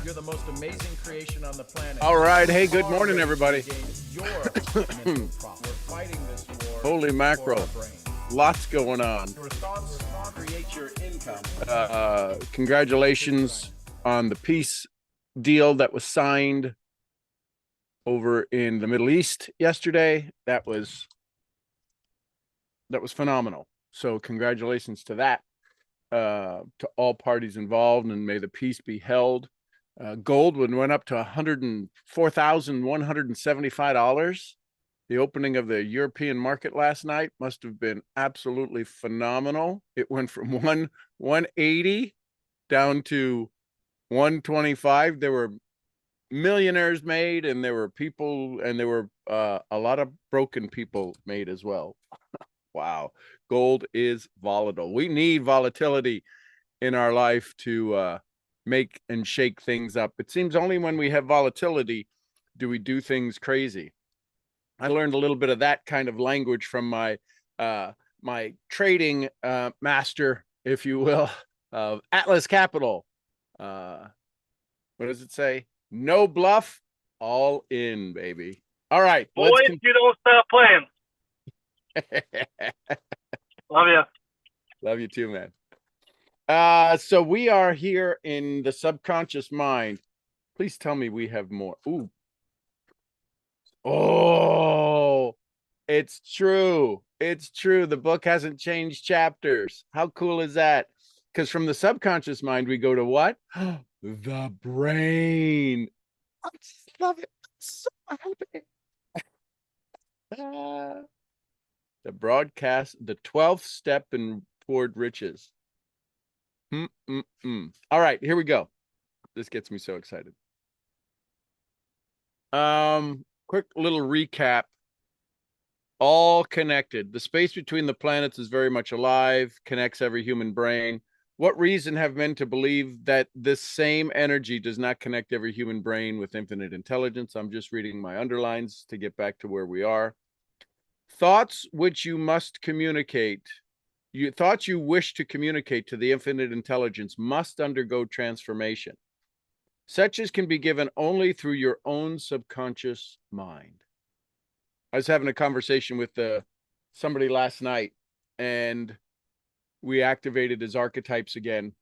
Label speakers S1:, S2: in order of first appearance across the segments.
S1: You're the most amazing creation on the planet.
S2: All right. Hey, good morning, everybody.
S1: We're fighting this war.
S2: Holy mackerel. Lots going on.
S1: Your thoughts create your income.
S2: Congratulations on the peace deal that was signed over in the Middle East yesterday. That was phenomenal. So congratulations to that, to all parties involved, and may the peace be held. Gold went up to $104,175. The opening of the European market last night must have been absolutely phenomenal. It went from 180 down to 125. There were millionaires made, and there were people, and there were a lot of broken people made as well. Wow. Gold is volatile. We need volatility in our life to make and shake things up. It seems only when we have volatility do we do things crazy. I learned a little bit of that kind of language from my trading master, if you will, of Atlas Capital. What does it say? No bluff, all in, baby. All right.
S3: Boys, you don't stop playing. Love you.
S2: Love you too, man. So we are here in the subconscious mind. Please tell me we have more. Ooh. Oh, it's true. It's true. The book hasn't changed chapters. How cool is that? Because from the subconscious mind, we go to what? The brain. I just love it. I'm so happy. The broadcast, the 12th step toward riches. All right, here we go. This gets me so excited. Quick little recap. All connected. The space between the planets is very much alive, connects every human brain. What reason have men to believe that this same energy does not connect every human brain with infinite intelligence? I'm just reading my underlines to get back to where we are. Thoughts which you must communicate. Thoughts you wish to communicate to the infinite intelligence must undergo transformation. Such as can be given only through your own subconscious mind. I was having a conversation with somebody last night, and we activated his archetypes again.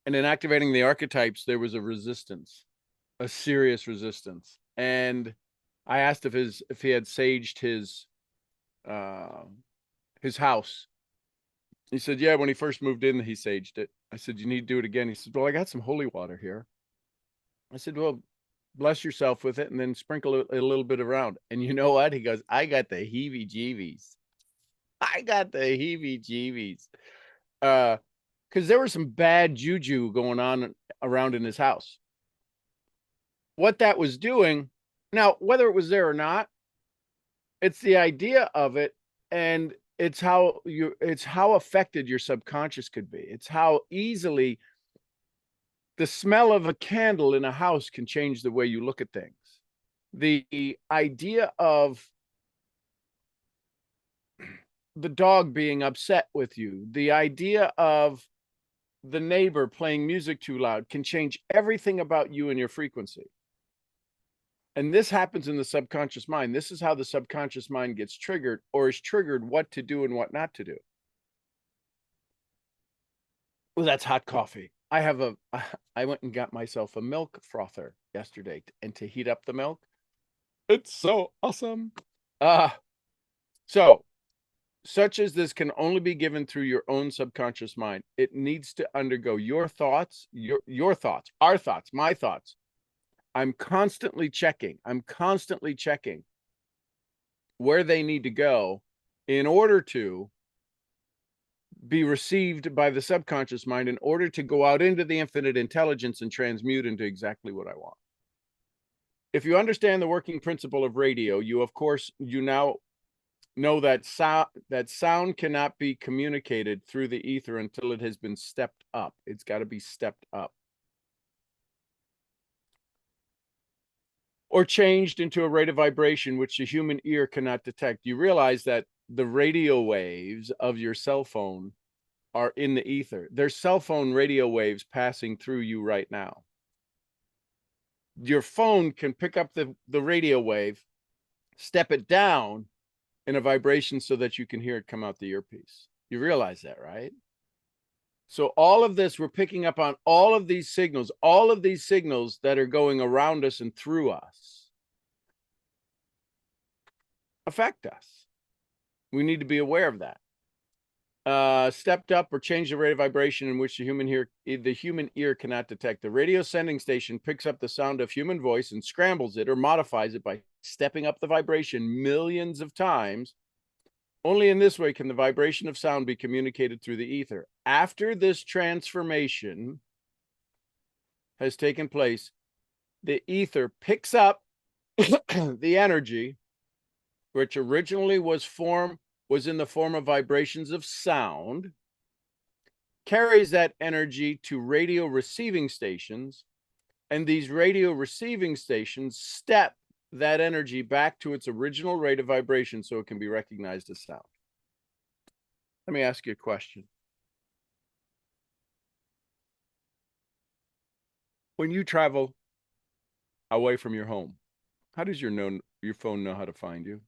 S2: And in activating the archetypes, there was a resistance, a serious resistance. And I asked if he had saged his house. He said, yeah, when he first moved in, he saged it. I said, you need to do it again. He said, well, I got some holy water here. I said, well, bless yourself with it and then sprinkle a little bit around. And you know what? He goes, I got the heebie-jeebies. I got the heebie-jeebies. Because there was some bad juju going on around in his house. What that was doing, now, whether it was there or not, it's the idea of it, and it's how affected your subconscious could be. It's how easily the smell of a candle in a house can change the way you look at things. The idea of the dog being upset with you, the idea of the neighbor playing music too loud can change everything about you and your frequency. And this happens in the subconscious mind. This is how the subconscious mind gets triggered, or is triggered what to do and what not to do. Well, that's hot coffee. I went and got myself a milk frother yesterday, and to heat up the milk. It's so awesome. So such as this can only be given through your own subconscious mind. It needs to undergo your thoughts, your thoughts, our thoughts, my thoughts. I'm constantly checking where they need to go in order to be received by the subconscious mind, in order to go out into the infinite intelligence and transmute into exactly what I want. If you understand the working principle of radio, you now know that sound cannot be communicated through the ether until it has been stepped up. It's got to be stepped up. Or changed into a rate of vibration which the human ear cannot detect. You realize that the radio waves of your cell phone are in the ether. There's cell phone radio waves passing through you right now. your phone can pick up the radio wave, step it down in a vibration so that you can hear it come out the earpiece. You realize that, right? So all of this, we're picking up on all of these signals that are going around us and through us affect us. We need to be aware of that. Stepped up or changed the rate of vibration in which the human ear cannot detect. The radio sending station picks up the sound of human voice and scrambles it or modifies it by stepping up the vibration millions of times. Only in this way can the vibration of sound be communicated through the ether. After this transformation has taken place, the ether picks up the energy, which originally was in the form of vibrations of sound, carries that energy to radio receiving stations, and these radio receiving stations step that energy back to its original rate of vibration so it can be recognized as sound. Let me ask you a question. When you travel away from your home, how does your phone know how to find you?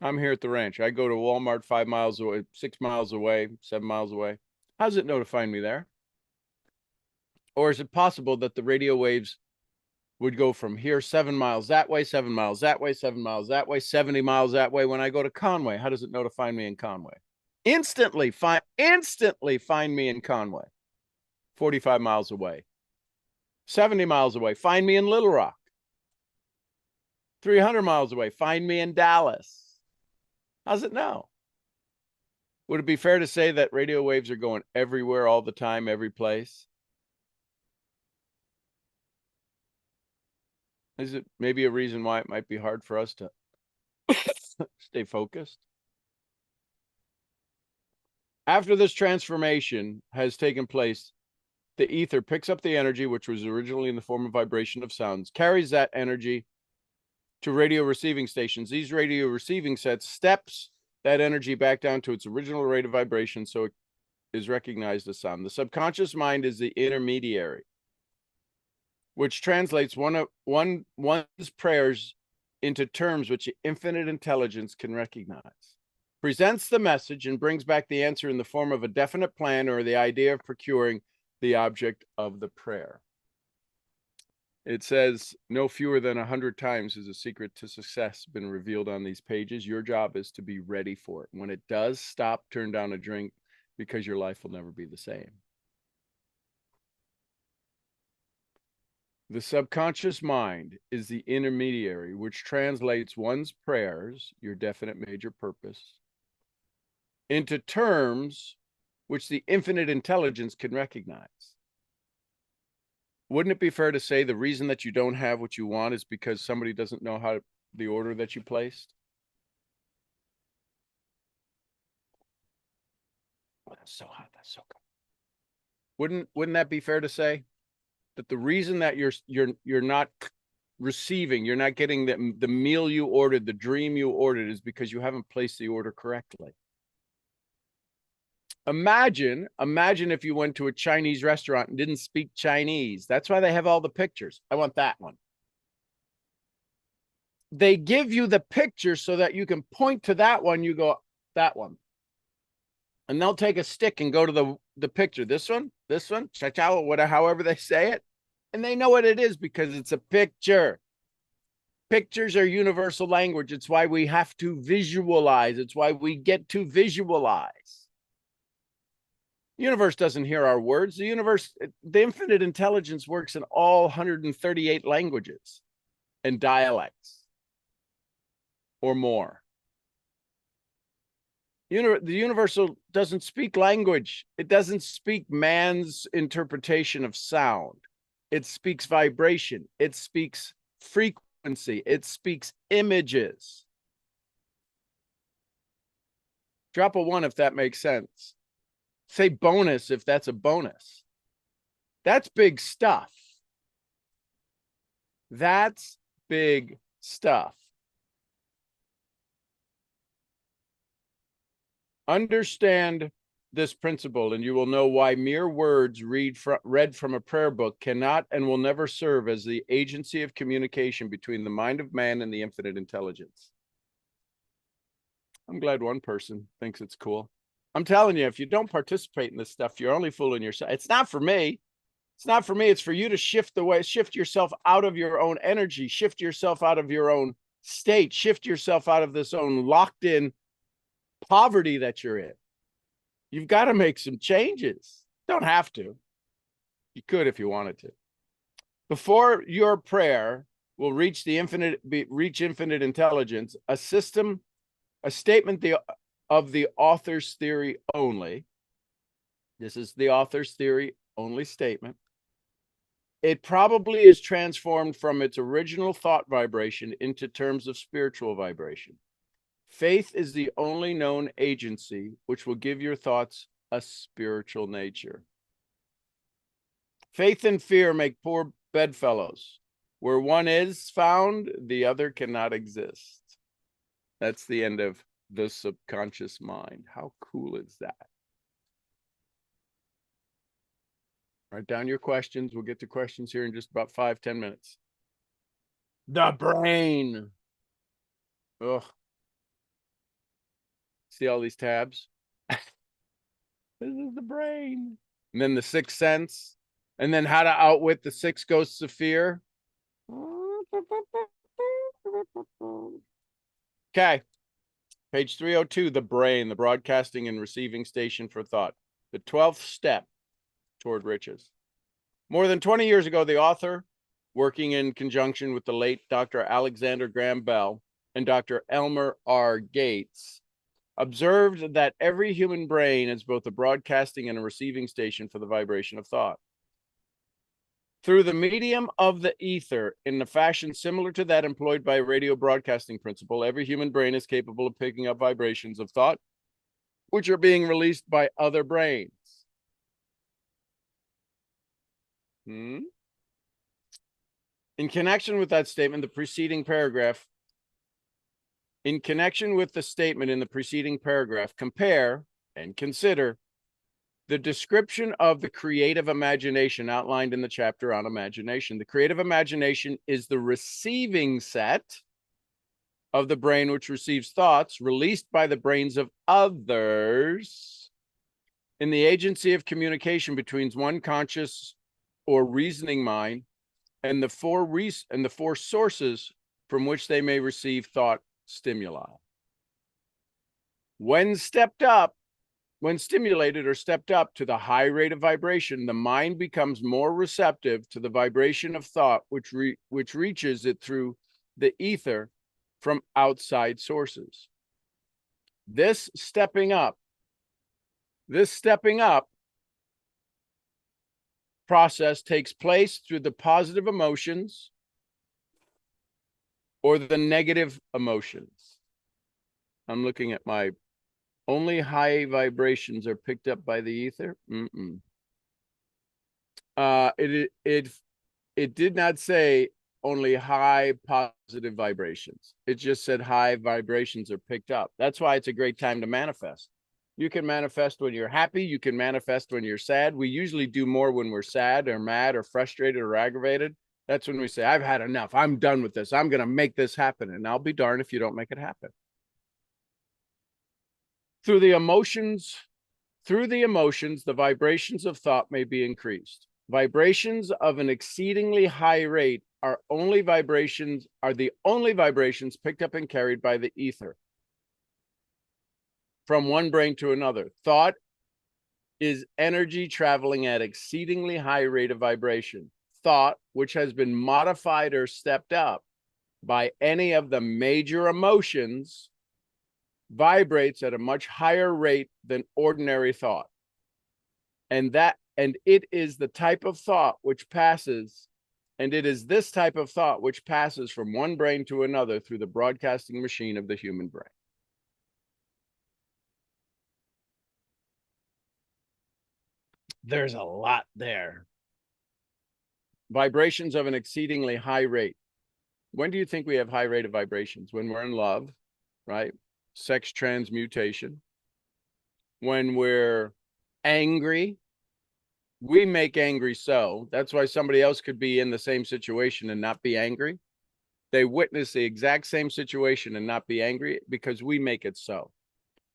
S2: I'm here at the ranch. I go to Walmart 5 miles away, 6 miles away, 7 miles away. How does it know to find me there? Or is it possible that the radio waves would go from here 7 miles that way, 7 miles that way, 7 miles that way, 70 miles that way? When I go to Conway, how does it know to find me in Conway? Instantly find me in Conway, 45 miles away, 70 miles away, find me in Little Rock, 300 miles away, find me in Dallas. How's it know? Would it be fair to say that radio waves are going everywhere all the time, every place? Is it maybe a reason why it might be hard for us to stay focused? After this transformation has taken place, the ether picks up the energy, which was originally in the form of vibration of sounds, carries that energy to radio receiving stations. These radio receiving sets steps that energy back down to its original rate of vibration so it is recognized as sound. The subconscious mind is the intermediary, which translates one's prayers into terms which infinite intelligence can recognize, presents the message, and brings back the answer in the form of a definite plan or the idea of procuring the object of the prayer. It says no fewer than 100 times has a secret to success been revealed on these pages. Your job is to be ready for it. When it does, stop, turn down a drink, because your life will never be the same. The subconscious mind is the intermediary, which translates one's prayers, your definite major purpose, into terms which the infinite intelligence can recognize. Wouldn't it be fair to say the reason that you don't have what you want is because somebody doesn't know the order that you placed? Oh, that's so hot. That's so cold. Wouldn't that be fair to say that the reason that you're not receiving, you're not getting the meal you ordered, the dream you ordered, is because you haven't placed the order correctly? Imagine if you went to a Chinese restaurant and didn't speak Chinese. That's why they have all the pictures. I want that one. They give you the picture so that you can point to that one. You go, that one. And they'll take a stick and go to the picture. This one, cha-cha, whatever, however they say it. And they know what it is because it's a picture. Pictures are universal language. It's why we have to visualize. It's why we get to visualize. The universe doesn't hear our words. The infinite intelligence works in all 138 languages and dialects or more. The universal doesn't speak language. It doesn't speak man's interpretation of sound. It speaks vibration. It speaks frequency. It speaks images. Drop a 1 if that makes sense. Say bonus if that's a bonus. That's big stuff. That's big stuff. Understand this principle, and you will know why mere words read from a prayer book cannot and will never serve as the agency of communication between the mind of man and the infinite intelligence. I'm glad one person thinks it's cool. I'm telling you, if you don't participate in this stuff, you're only fooling yourself. It's not for me. It's not for me. It's for you to shift yourself out of your own energy, shift yourself out of your own state, shift yourself out of this own locked in poverty that you're in. You've got to make some changes. Don't have to. You could if you wanted to. Before your prayer will reach infinite intelligence, a statement of the author's theory only. This is the author's theory only statement. It probably is transformed from its original thought vibration into terms of spiritual vibration. Faith is the only known agency which will give your thoughts a spiritual nature. Faith and fear make poor bedfellows. Where one is found, the other cannot exist. That's the end of the subconscious mind. How cool is that? Write down your questions. We'll get to questions here in just about 5-10 minutes. The brain. Ugh. See all these tabs? This is the brain. And then the sixth sense. And then how to outwit the 6 ghosts of fear. Okay. Page 302, the brain, the broadcasting and receiving station for thought. The 12th step toward riches. More than 20 years ago, the author, working in conjunction with the late Dr. Alexander Graham Bell and Dr. Elmer R. Gates, observed that every human brain is both a broadcasting and a receiving station for the vibration of thought. Through the medium of the ether, in a fashion similar to that employed by radio broadcasting principle, every human brain is capable of picking up vibrations of thought, which are being released by other brains. In connection with that statement, the preceding paragraph, compare and consider the description of the creative imagination outlined in the chapter on imagination. The creative imagination is the receiving set of the brain which receives thoughts released by the brains of others in the agency of communication between one conscious or reasoning mind and the four sources from which they may receive thought stimuli. When stimulated or stepped up to the high rate of vibration, the mind becomes more receptive to the vibration of thought, which reaches it through the ether from outside sources. This stepping up process takes place through the positive emotions or the negative emotions. I'm looking at my only high vibrations are picked up by the ether. It did not say only high positive vibrations. It just said high vibrations are picked up. That's why it's a great time to manifest. You can manifest when you're happy. You can manifest when you're sad. We usually do more when we're sad or mad or frustrated or aggravated. That's when we say, I've had enough. I'm done with this. I'm going to make this happen. And I'll be darned if you don't make it happen. Through the emotions, the vibrations of thought may be increased. Vibrations of an exceedingly high rate are the only vibrations picked up and carried by the ether from one brain to another. Thought is energy traveling at exceedingly high rate of vibration. Thought, which has been modified or stepped up by any of the major emotions, vibrates at a much higher rate than ordinary thought. And it is the type of thought which passes, and it is this type of thought which passes from one brain to another through the broadcasting machine of the human brain. There's a lot there. Vibrations of an exceedingly high rate. When do you think we have high rate of vibrations? When we're in love, right? Sex transmutation. When we're angry. We make angry so. That's why somebody else could be in the same situation and not be angry. They witness the exact same situation and not be angry because we make it so.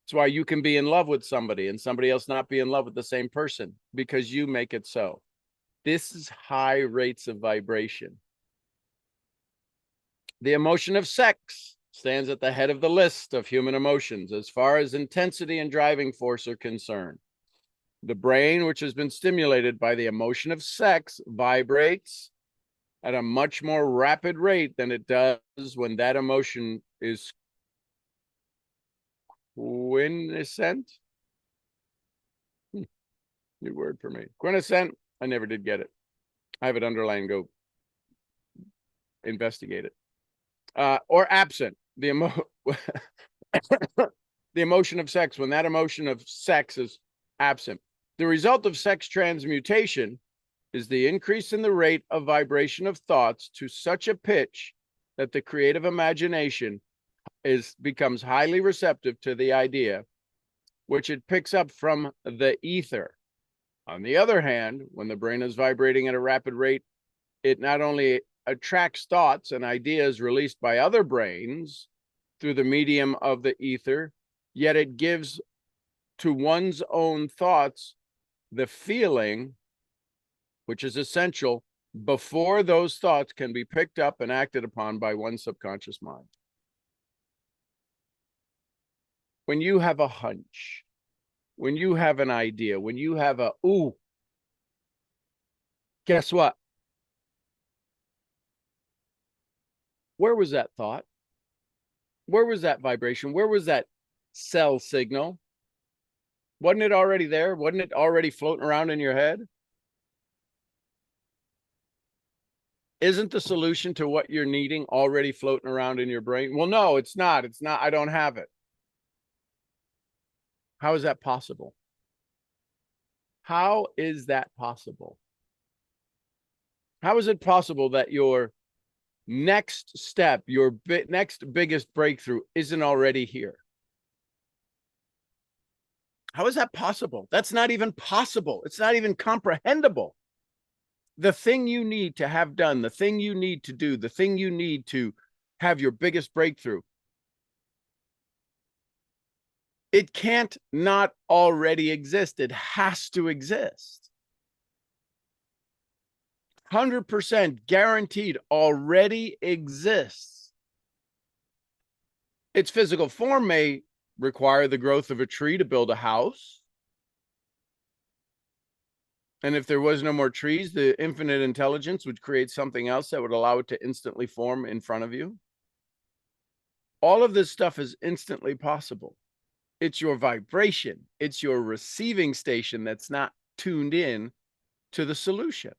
S2: That's why you can be in love with somebody and somebody else not be in love with the same person because you make it so. This is high rates of vibration. The emotion of sex stands at the head of the list of human emotions as far as intensity and driving force are concerned. The brain, which has been stimulated by the emotion of sex, vibrates at a much more rapid rate than it does when that emotion is quiescent. New word for me. Quiescent. I never did get it. I have it underlined. Go investigate it. Or absent. The emotion of sex, when that emotion of sex is absent. The result of sex transmutation is the increase in the rate of vibration of thoughts to such a pitch that the creative imagination becomes highly receptive to the idea, which it picks up from the ether. On the other hand, when the brain is vibrating at a rapid rate, it not only attracts thoughts and ideas released by other brains through the medium of the ether, yet it gives to one's own thoughts the feeling, which is essential before those thoughts can be picked up and acted upon by one's subconscious mind. When you have a hunch, when you have an idea, when you have a, ooh, guess what? Where was that thought? Where was that vibration? Where was that cell signal? Wasn't it already there? Wasn't it already floating around in your head? Isn't the solution to what you're needing already floating around in your brain? Well, no, it's not. It's not. I don't have it. How is that possible? How is that possible? How is it possible that your next step, your next biggest breakthrough isn't already here? How is that possible? That's not even possible. It's not even comprehensible. The thing you need to have done, the thing you need to do, the thing you need to have your biggest breakthrough, it can't not already exist. It has to exist. 100% guaranteed already exists. Its physical form may require the growth of a tree to build a house. And if there was no more trees, the infinite intelligence would create something else that would allow it to instantly form in front of you. All of this stuff is instantly possible. It's your vibration. It's your receiving station that's not tuned in to the solution.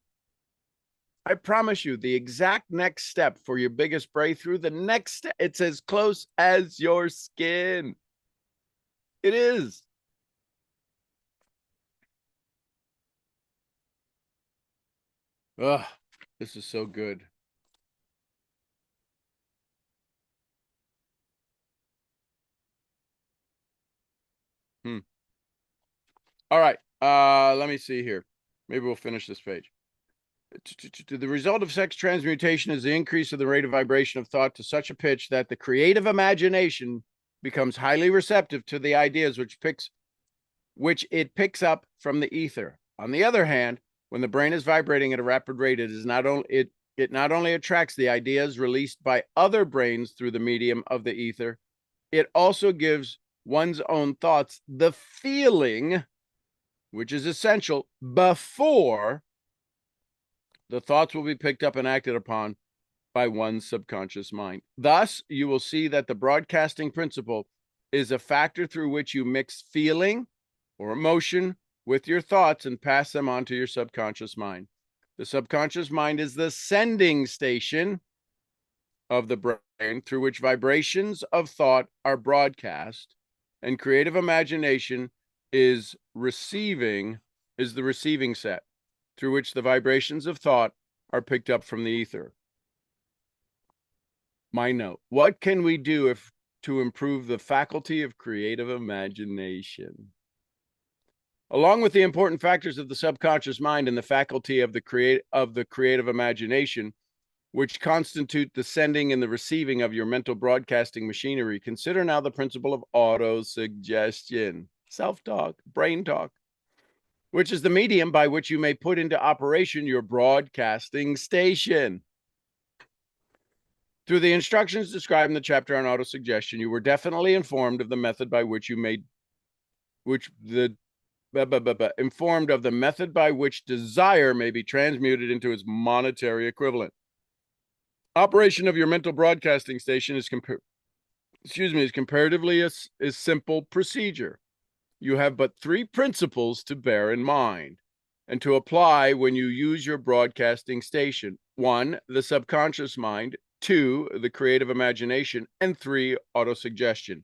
S2: I promise you, the exact next step for your biggest breakthrough, the next step, it's as close as your skin. It is. Ugh, this is so good. All right. Let me see here. Maybe we'll finish this page. The result of sex transmutation is the increase of the rate of vibration of thought to such a pitch that the creative imagination becomes highly receptive to the ideas which it picks up from the ether. On the other hand, when the brain is vibrating at a rapid rate, it not only attracts the ideas released by other brains through the medium of the ether, it also gives one's own thoughts the feeling, which is essential, before the thoughts will be picked up and acted upon by one's subconscious mind. Thus, you will see that the broadcasting principle is a factor through which you mix feeling or emotion with your thoughts and pass them on to your subconscious mind. The subconscious mind is the sending station of the brain through which vibrations of thought are broadcast, and creative imagination is the receiving set through which the vibrations of thought are picked up from the ether. My note: what can we do to improve the faculty of creative imagination? Along with the important factors of the subconscious mind and the faculty of the creative imagination, which constitute the sending and the receiving of your mental broadcasting machinery, consider now the principle of auto-suggestion, self-talk, brain talk, which is the medium by which you may put into operation your broadcasting station. Through the instructions described in the chapter on autosuggestion, you were definitely informed of the method by which informed of the method by which desire may be transmuted into its monetary equivalent. Operation of your mental broadcasting station is comparatively a simple procedure. You have but 3 principles to bear in mind and to apply when you use your broadcasting station. 1, the subconscious mind. 2, the creative imagination. And 3, autosuggestion.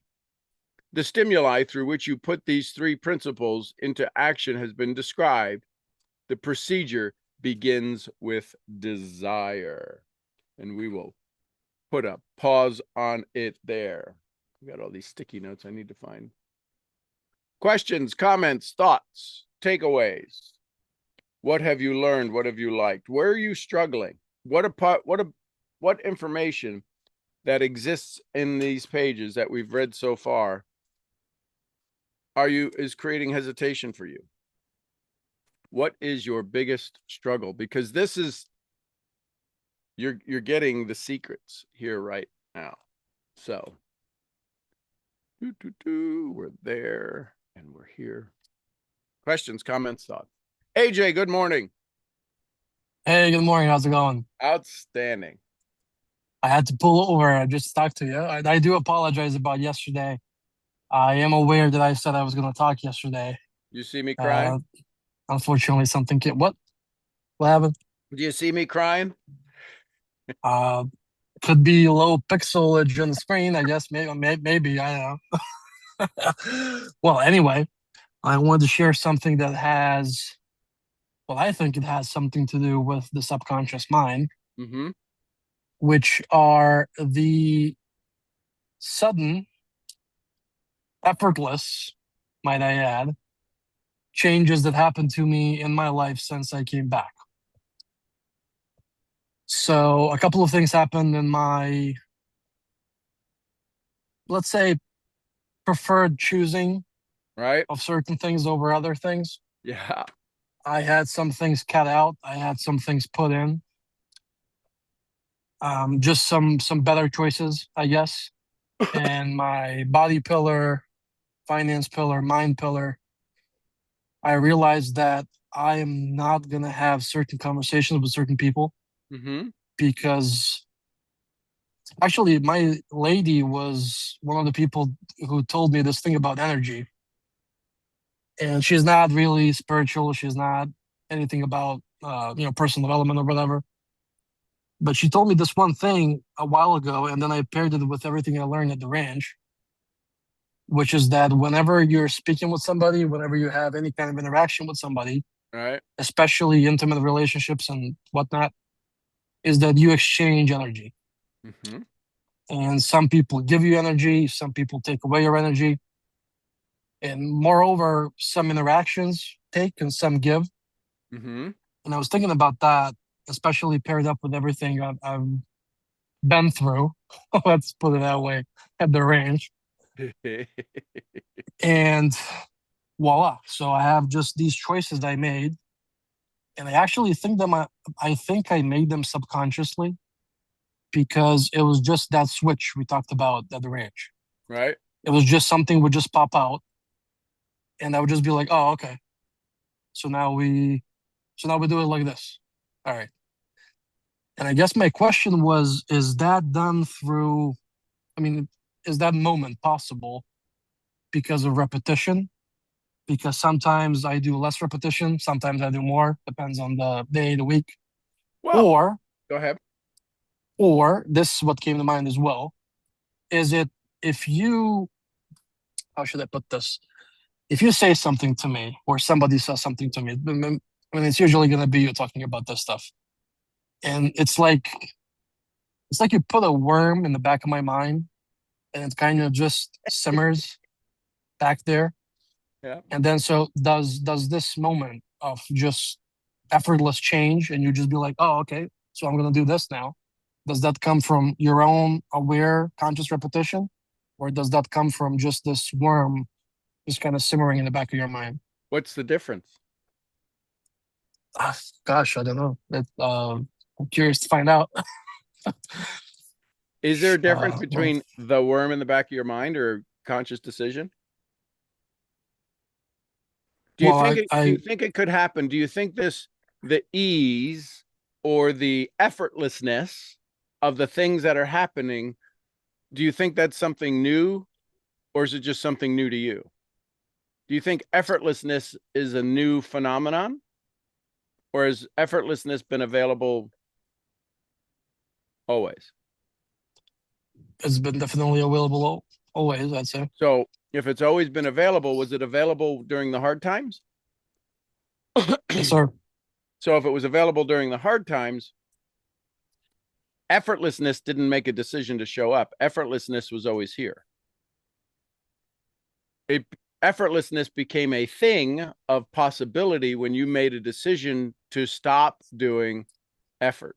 S2: The stimuli through which you put these 3 principles into action has been described. The procedure begins with desire. And we will put a pause on it there. I got all these sticky notes I need to find. Questions, comments, thoughts, takeaways. What have you learned? What have you liked? Where are you struggling? What information that exists in these pages that we've read so far is creating hesitation for you? What is your biggest struggle? Because this is you're getting the secrets here right now. So we're there and we're here. Questions, comments, thoughts. AJ, good morning.
S4: Hey, good morning. How's it going?
S2: Outstanding.
S4: I had to pull over just to talk to you. I do apologize about yesterday. I am aware that I said I was going to talk yesterday.
S2: You see me crying?
S4: Unfortunately, something came. What happened?
S2: Do you see me crying?
S4: Could be low pixelage on the screen, I guess. Maybe I don't know. Well, anyway, I wanted to share something that has, well, I think it has something to do with the subconscious mind, which are the sudden, effortless, might I add, changes that happened to me in my life since I came back. So a couple of things happened in my, let's say, preferred choosing of certain things over other things.
S2: Yeah.
S4: I had some things cut out. I had some things put in. Just some better choices, I guess. And my body pillar, finance pillar, mind pillar, I realized that I am not going to have certain conversations with certain people because actually my lady was one of the people who told me this thing about energy. And she's not really spiritual. She's not anything about, personal development or whatever. But she told me this one thing a while ago, and then I paired it with everything I learned at the ranch, which is that whenever you're speaking with somebody, whenever you have any kind of interaction with somebody, especially intimate relationships and whatnot, is that you exchange energy. And some people give you energy, some people take away your energy. And moreover, some interactions take and some give. And I was thinking about that, especially paired up with everything I've been through. Let's put it that way, at the ranch. And voila. So I have just these choices I made. And I actually think I think I made them subconsciously because it was just that switch we talked about at the ranch.
S2: Right.
S4: It was just something would just pop out. And I would just be like, oh, okay. So now we do it like this. All right. And I guess my question was, is that done through, is that moment possible because of repetition? Because sometimes I do less repetition, sometimes I do more, depends on the day, the week.
S2: Well,
S4: or
S2: go ahead.
S4: Or this is what came to mind as well. Is it how should I put this? If you say something to me or somebody says something to me, it's usually going to be you talking about this stuff. And it's like you put a worm in the back of my mind and it kind of just simmers back there.
S2: Yeah.
S4: And then so does this moment of just effortless change and you just be like, oh, okay, so I'm gonna do this now. Does that come from your own aware conscious repetition? Or does that come from just this worm just kind of simmering in the back of your mind?
S2: What's the difference?
S4: Gosh, I don't know. I'm curious to find out.
S2: Is there a difference
S4: Well,
S2: between the worm in the back of your mind or conscious decision? Do you
S4: well,
S2: think do you think it could happen? Do you think the ease or the effortlessness of the things that are happening, do you think that's something new, or is it just something new to you? Do you think effortlessness is a new phenomenon, or has effortlessness been available always?
S4: it's been definitely available always, I'd say.
S2: So if it's always been available, was it available during the hard times?
S4: Yes, sir.
S2: So if it was available during the hard times, effortlessness didn't make a decision to show up. Effortlessness was always here. Effortlessness became a thing of possibility when you made a decision to stop doing effort.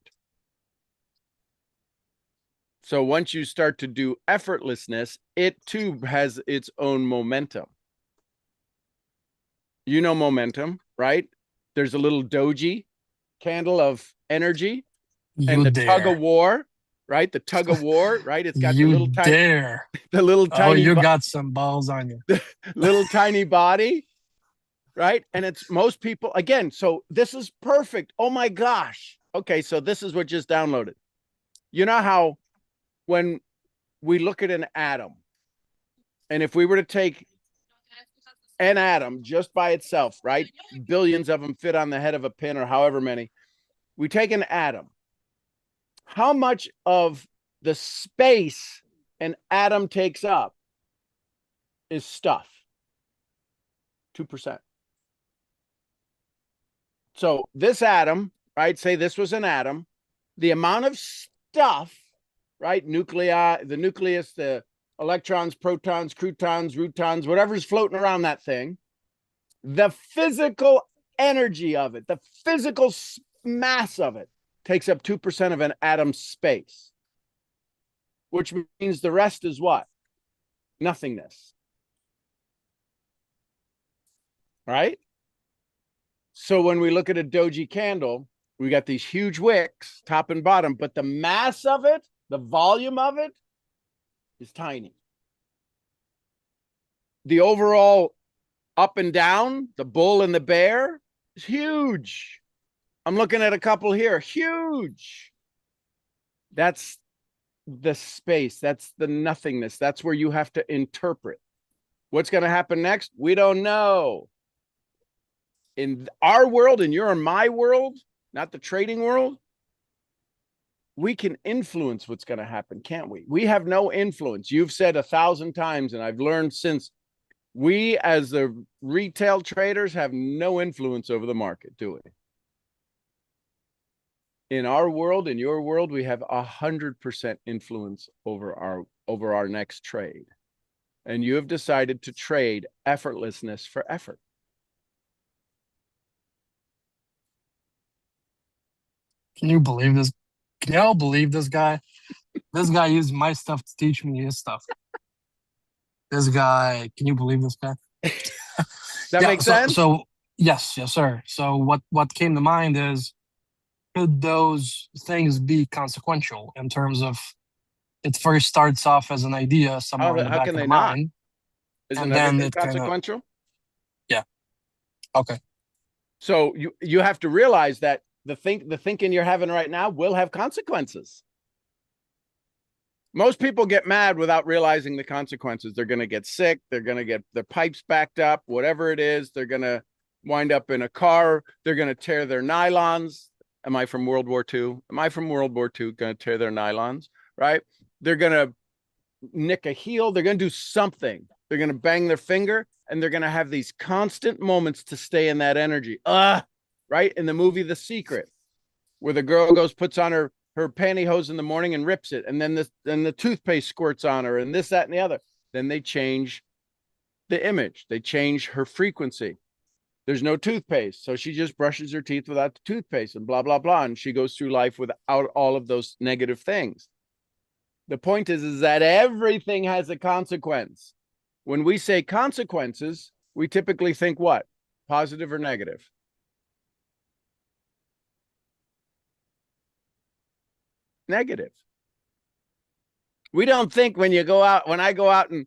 S2: So once you start to do effortlessness, it too has its own momentum. You know momentum, right? There's a little doji candle of energy and
S4: You
S2: the tug of
S4: dare.
S2: war, right? The tug of war, right? It's got the
S4: You
S2: little tiny,
S4: dare.
S2: the little
S4: Oh,
S2: tiny,
S4: you got some balls on you.
S2: little tiny body, right? And it's most people again. So this is perfect. Oh my gosh. Okay, so this is what just downloaded. You know how when we look at an atom, and if we were to take an atom just by itself, right? Billions of them fit on the head of a pin or however many. We take an atom. How much of the space an atom takes up is stuff? 2%. So this atom, right? Say this was an atom. The amount of stuff, right? Nuclei, the nucleus, the electrons, protons, croutons, routons, whatever's floating around that thing, the physical energy of it, the physical mass of it takes up 2% of an atom's space, which means the rest is what? Nothingness. Right? So when we look at a doji candle, we got these huge wicks, top and bottom, but the mass of it, the volume of it is tiny. The overall up and down, the bull and the bear is huge. I'm looking at a couple here, huge. That's the space. That's the nothingness. That's where you have to interpret. What's going to happen next? We don't know. In our world, in your and my world, not the trading world, we can influence what's going to happen, can't we? We have no influence. You've said 1,000 times, and I've learned since, we as the retail traders have no influence over the market, do we? In our world, in your world, we have 100% influence over our next trade. And you have decided to trade effortlessness for effort.
S4: Can you believe this? Can y'all believe this guy? This guy used my stuff to teach me his stuff. This guy, can you believe this guy?
S2: That makes sense?
S4: So yes, sir. So what came to mind is, could those things be consequential in terms of it first starts off as an idea somewhere in the
S2: How
S4: back
S2: can
S4: of
S2: they
S4: the
S2: not?
S4: mind,
S2: Isn't
S4: and then
S2: everything
S4: it kind of,
S2: consequential?
S4: yeah. Okay.
S2: So you have to realize that the thinking you're having right now will have consequences. Most people get mad without realizing the consequences. They're going to get sick. They're going to get their pipes backed up, whatever it is. They're going to wind up in a car. They're going to tear their nylons. Am I from World War II? Am I from World War II going to tear their nylons? Right? They're going to nick a heel. They're going to do something. They're going to bang their finger, and they're going to have these constant moments to stay in that energy. Right? In the movie The Secret, where the girl puts on her pantyhose in the morning and rips it, and then the toothpaste squirts on her, and this, that, and the other. Then they change the image. They change her frequency. There's no toothpaste, so she just brushes her teeth without the toothpaste and blah, blah, blah. And she goes through life without all of those negative things. The point is that everything has a consequence. When we say consequences, we typically think what? Positive or negative? Negative. We don't think when you go out, when I go out and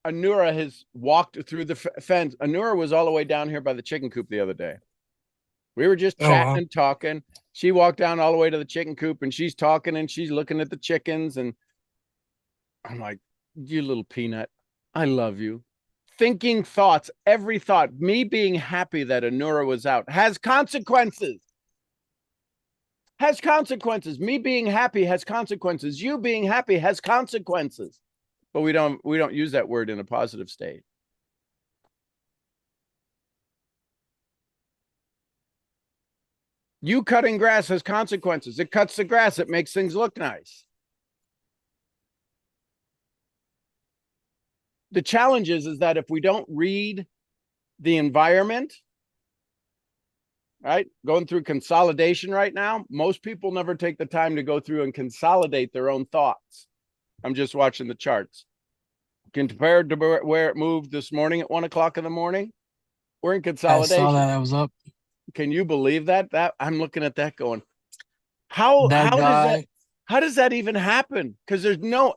S2: Anura has walked through the fence. Anura was all the way down here by the chicken coop the other day. We were just chatting and talking. She walked down all the way to the chicken coop and she's talking and she's looking at the chickens. And I'm like, you little peanut, I love you. Thinking thoughts, every thought, me being happy that Anura was out has consequences. Has consequences. Me being happy has consequences. You being happy has consequences. But we don't use that word in a positive state. You cutting grass has consequences. It cuts the grass. It makes things look nice. The challenge is that if we don't read the environment, right? Going through consolidation right now, most people never take the time to go through and consolidate their own thoughts. I'm just watching the charts. Compared to where it moved this morning at 1 o'clock in the morning, we're in consolidation.
S4: I saw that. I was up.
S2: Can you believe that? That I'm looking at that going, how does that even happen? Because there's no,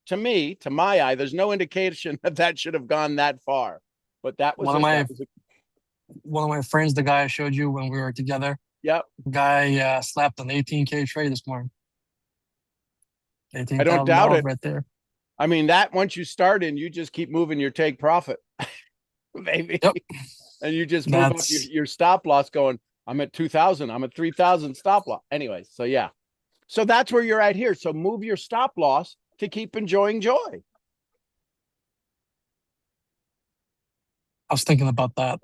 S2: to me, to my eye, there's no indication that should have gone that far. But that was
S4: one of my friends, the guy I showed you when we were together.
S2: Yep.
S4: Guy slapped an 18K trade this morning.
S2: I don't doubt it.
S4: Right there.
S2: I mean, that once you start in, you just keep moving your take profit, maybe. Yep. And you just move up your stop loss going, I'm at 2,000. I'm at 3,000 stop loss. Anyway, so yeah. So that's where you're at here. So move your stop loss to keep enjoying joy.
S4: I was thinking about that.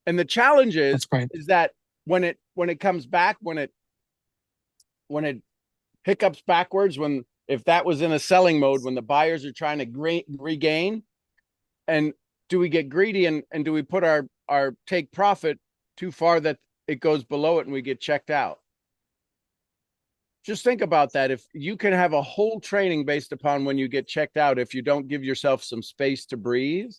S2: And the challenge
S4: is
S2: that when it comes back, when it hiccups backwards, if that was in a selling mode, when the buyers are trying to regain, and do we get greedy and do we put our take profit too far that it goes below it and we get checked out? Just think about that. If you can have a whole training based upon when you get checked out, if you don't give yourself some space to breathe.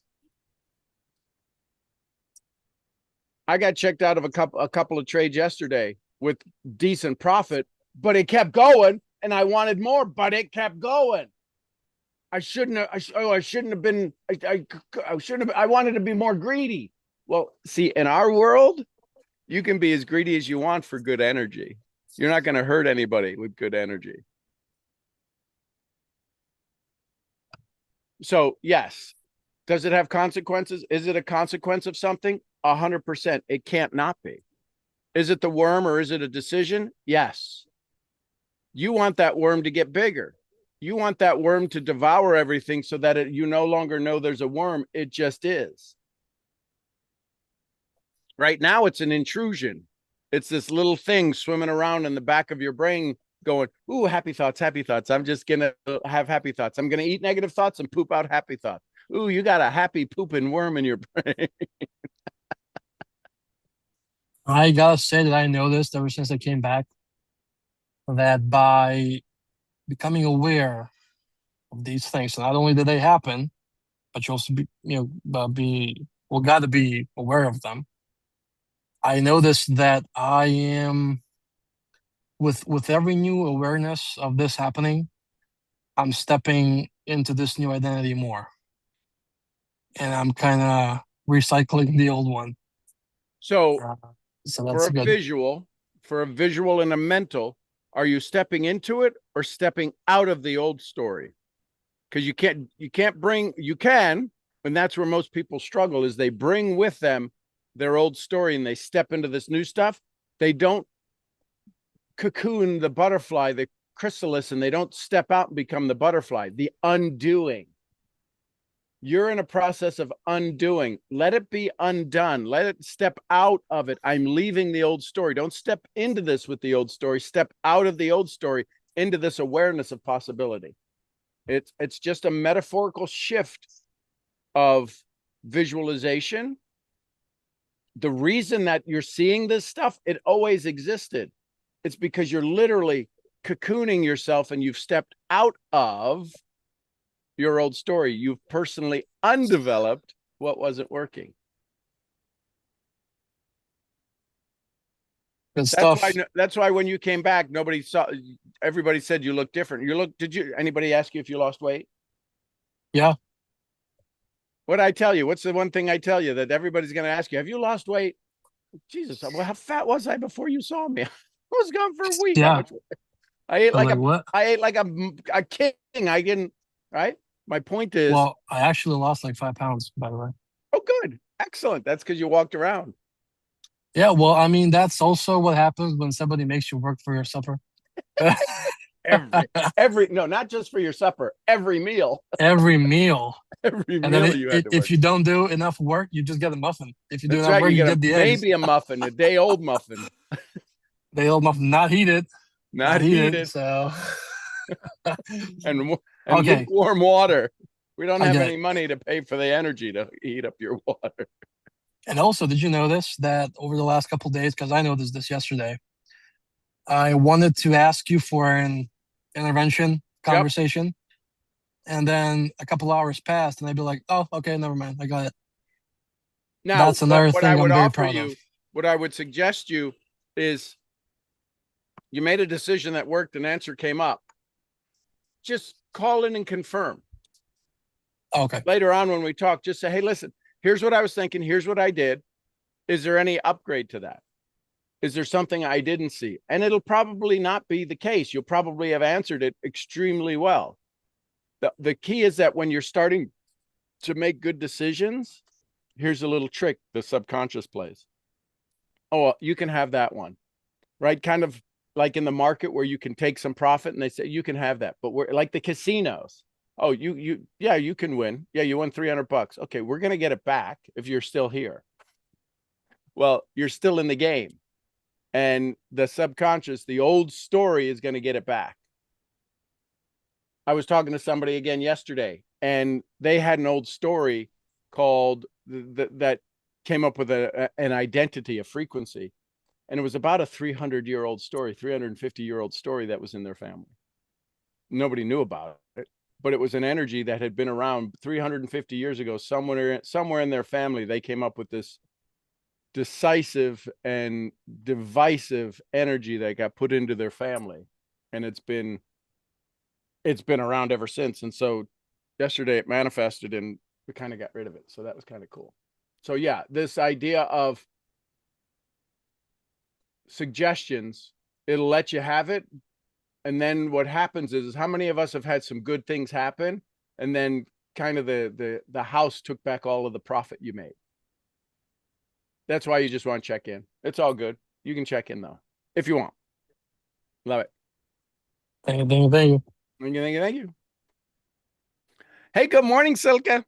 S2: I got checked out of a couple of trades yesterday with decent profit, but it kept going and I wanted more, but it kept going. I shouldn't have been, I wanted to be more greedy. Well, see, in our world, you can be as greedy as you want for good energy. You're not going to hurt anybody with good energy. So yes, does it have consequences? Is it a consequence of something? 100%. It can't not be. Is it the worm or is it a decision? Yes. You want that worm to get bigger. You want that worm to devour everything so that you no longer know there's a worm. It just is. Right now, it's an intrusion. It's this little thing swimming around in the back of your brain going, ooh, happy thoughts, happy thoughts. I'm just going to have happy thoughts. I'm going to eat negative thoughts and poop out happy thoughts. Ooh, you got a happy pooping worm in your brain.
S4: I gotta say that I noticed ever since I came back that by becoming aware of these things, not only do they happen, but you also got to be aware of them. I noticed that I am with every new awareness of this happening, I'm stepping into this new identity more, and I'm kind of recycling the old one.
S2: So
S4: that's
S2: for a visual and a mental, are you stepping into it or stepping out of the old story? Because you can, and that's where most people struggle, is they bring with them their old story and they step into this new stuff. They don't cocoon the butterfly, the chrysalis, and they don't step out and become the butterfly, the undoing. You're in a process of undoing. Let it be undone. Let it step out of it. I'm leaving the old story. Don't step into this with the old story. Step out of the old story into this awareness of possibility. It's just a metaphorical shift of visualization, the reason that you're seeing this stuff, it always existed. It's because you're literally cocooning yourself and you've stepped out of your old story. You've personally undeveloped what wasn't working.
S4: Good stuff.
S2: That's why when you came back, everybody said you look different. Anybody ask you if you lost weight?
S4: Yeah.
S2: What I tell you? What's the one thing I tell you that everybody's going to ask you? Have you lost weight? Jesus, well, how fat was I before you saw me? I was gone for a week.
S4: Yeah.
S2: I ate like
S4: what?
S2: I ate like a king. I didn't, right? My point is,
S4: Well, I actually lost like 5 pounds, by the way.
S2: oh, good. Excellent. That's because you walked around.
S4: Yeah, well, I mean, that's also what happens when somebody makes you work for your supper.
S2: No, not just for your supper, every meal.
S4: Every meal.
S2: Every
S4: And
S2: meal
S4: then
S2: you had to work.
S4: if you don't do enough work, you just get a muffin. If you do
S2: That's
S4: enough
S2: right.
S4: work,
S2: You
S4: get the eggs.
S2: maybe a muffin, a day-old muffin.
S4: Day-old muffin, not heated.
S2: Not heated.
S4: So
S2: and
S4: Okay.
S2: lukewarm water. We don't have
S4: Okay.
S2: any money to pay for the energy to heat up your water.
S4: And also, did you notice that over the last couple of days, because I noticed this yesterday, I wanted to ask you for an intervention conversation. And then a couple hours passed and I'd be like, oh, okay, never mind. I got it.
S2: Now,
S4: that's another
S2: what
S4: thing
S2: I would
S4: I'm very
S2: offer
S4: proud
S2: you,
S4: of.
S2: what I would suggest you is you made a decision that worked, an answer came up. Just call in and confirm.
S4: Okay.
S2: Later on when we talk, just say, hey, listen, here's what I was thinking. Here's what I did. Is there any upgrade to that? Is there something I didn't see? And it'll probably not be the case. You'll probably have answered it extremely well. The key is that when you're starting to make good decisions, here's a little trick the subconscious plays. Oh, well, you can have that one, right? Kind of like in the market where you can take some profit and they say, you can have that. But we're like the casinos. Oh, yeah, you can win. Yeah, you won $300. Okay, we're going to get it back if you're still here. Well, you're still in the game. And the subconscious, the old story is going to get it back. I was talking to somebody again yesterday, and they had an old story called that came up with an identity, a frequency. And it was about a 300-year-old story, 350-year-old story that was in their family. Nobody knew about it, but it was an energy that had been around 350 years ago. Somewhere in their family, they came up with this decisive and divisive energy that got put into their family, and it's been around ever since. And so yesterday it manifested and we kind of got rid of it, so that was kind of cool. So yeah, this idea of suggestions, it'll let you have it, and then what happens is how many of us have had some good things happen and then kind of the house took back all of the profit you made? That's why you just want to check in. It's all good. You can check in though, if you want. Love it.
S4: Thank you, thank you, thank you.
S2: Thank you, thank you, thank you. Hey, good morning, Silke.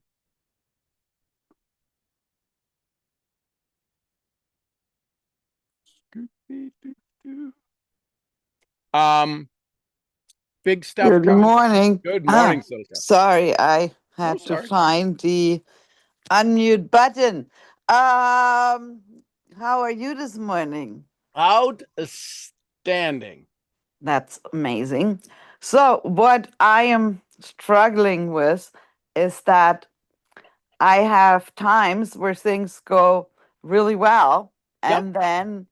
S2: Big stuff.
S5: Good morning.
S2: Good morning, Silke.
S5: Sorry, I had to
S2: sorry.
S5: find the unmute button. How are you this morning?
S2: Outstanding.
S5: That's amazing. So, what I am struggling with is that I have times where things go really well and then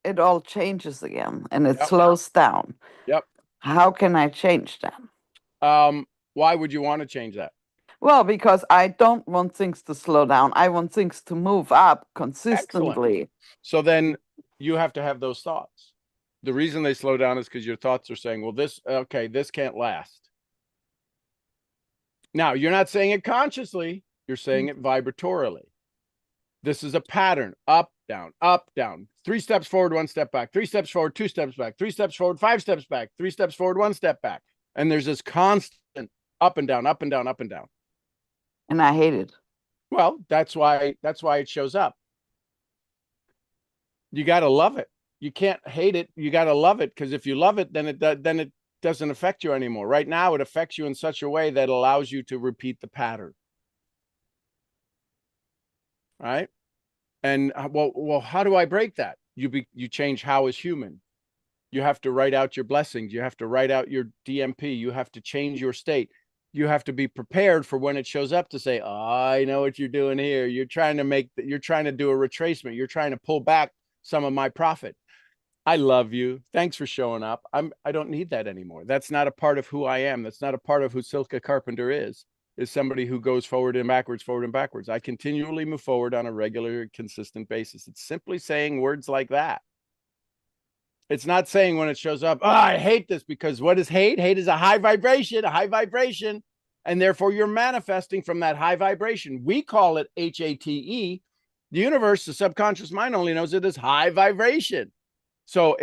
S5: it all changes again and it slows down.
S2: Yep.
S5: How can I change that?
S2: Why would you want to change that?
S5: Well, because I don't want things to slow down. I want things to move up consistently.
S2: Excellent. So then you have to have those thoughts. The reason they slow down is because your thoughts are saying, well, this can't last. Now, you're not saying it consciously. You're saying it vibratorily. This is a pattern. Up, down, up, down. 3 steps forward, 1 step back. 3 steps forward, 2 steps back. 3 steps forward, 5 steps back. 3 steps forward, 1 step back. And there's this constant up and down, up and down, up and down.
S5: And I hate it.
S2: Well, that's why it shows up. You got to love it. You can't hate it. You got to love it, because if you love it, then it doesn't affect you anymore. Right now, it affects you in such a way that allows you to repeat the pattern. right? And well, how do I break that? You change how is human. You have to write out your blessings. You have to write out your DMP. You have to change your state. You have to be prepared for when it shows up to say, oh, I know what you're doing here. You're trying to do a retracement. You're trying to pull back some of my profit. I love you. Thanks for showing up. I don't need that anymore. That's not a part of who I am. That's not a part of who Silka Carpenter is somebody who goes forward and backwards. I continually move forward on a regular, consistent basis. It's simply saying words like that. It's not saying when it shows up, oh, I hate this, because what is hate? Hate is a high vibration. And therefore you're manifesting from that high vibration. We call it HATE. The universe, the subconscious mind, only knows it as high vibration. So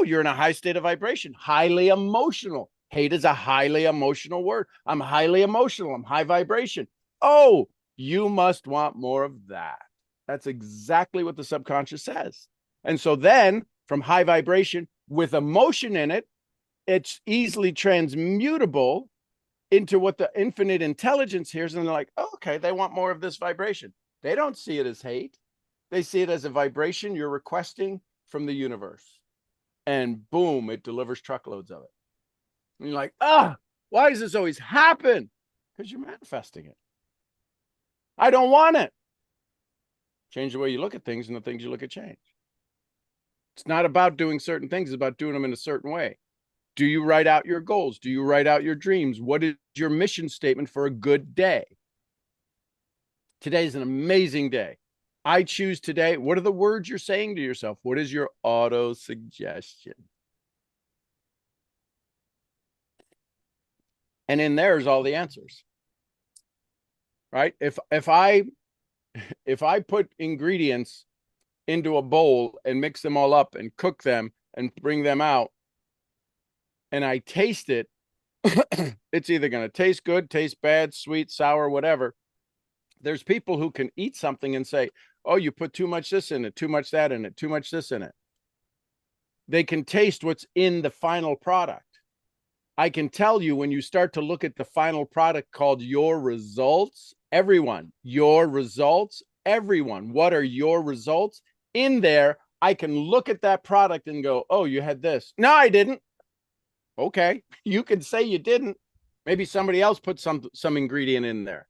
S2: you're in a high state of vibration, highly emotional. Hate is a highly emotional word. I'm highly emotional. I'm high vibration. Oh, you must want more of that. That's exactly what the subconscious says. And so then from high vibration with emotion in it, it's easily transmutable into what the infinite intelligence hears. And they're like, oh, okay, they want more of this vibration. They don't see it as hate. They see it as a vibration you're requesting from the universe. And boom, it delivers truckloads of it. And you're like, why does this always happen? Because you're manifesting it. I don't want it. Change the way you look at things, and the things you look at change. It's not about doing certain things. It's about doing them in a certain way. Do you write out your goals? Do you write out your dreams? What is your mission statement for a good day? Today is an amazing day. I choose today. What are the words you're saying to yourself? What is your auto suggestion? And in there is all the answers, right? If I put ingredients into a bowl and mix them all up and cook them and bring them out, and I taste it, it's either going to taste good, taste bad, sweet, sour, whatever. There's people who can eat something and say, oh, you put too much this in it, too much that in it, too much this in it. They can taste what's in the final product. I can tell you, when you start to look at the final product called your results, everyone, what are your results? In there, I can look at that product and go, oh, you had this. No, I didn't. Okay, you can say you didn't. Maybe somebody else put some ingredient in there.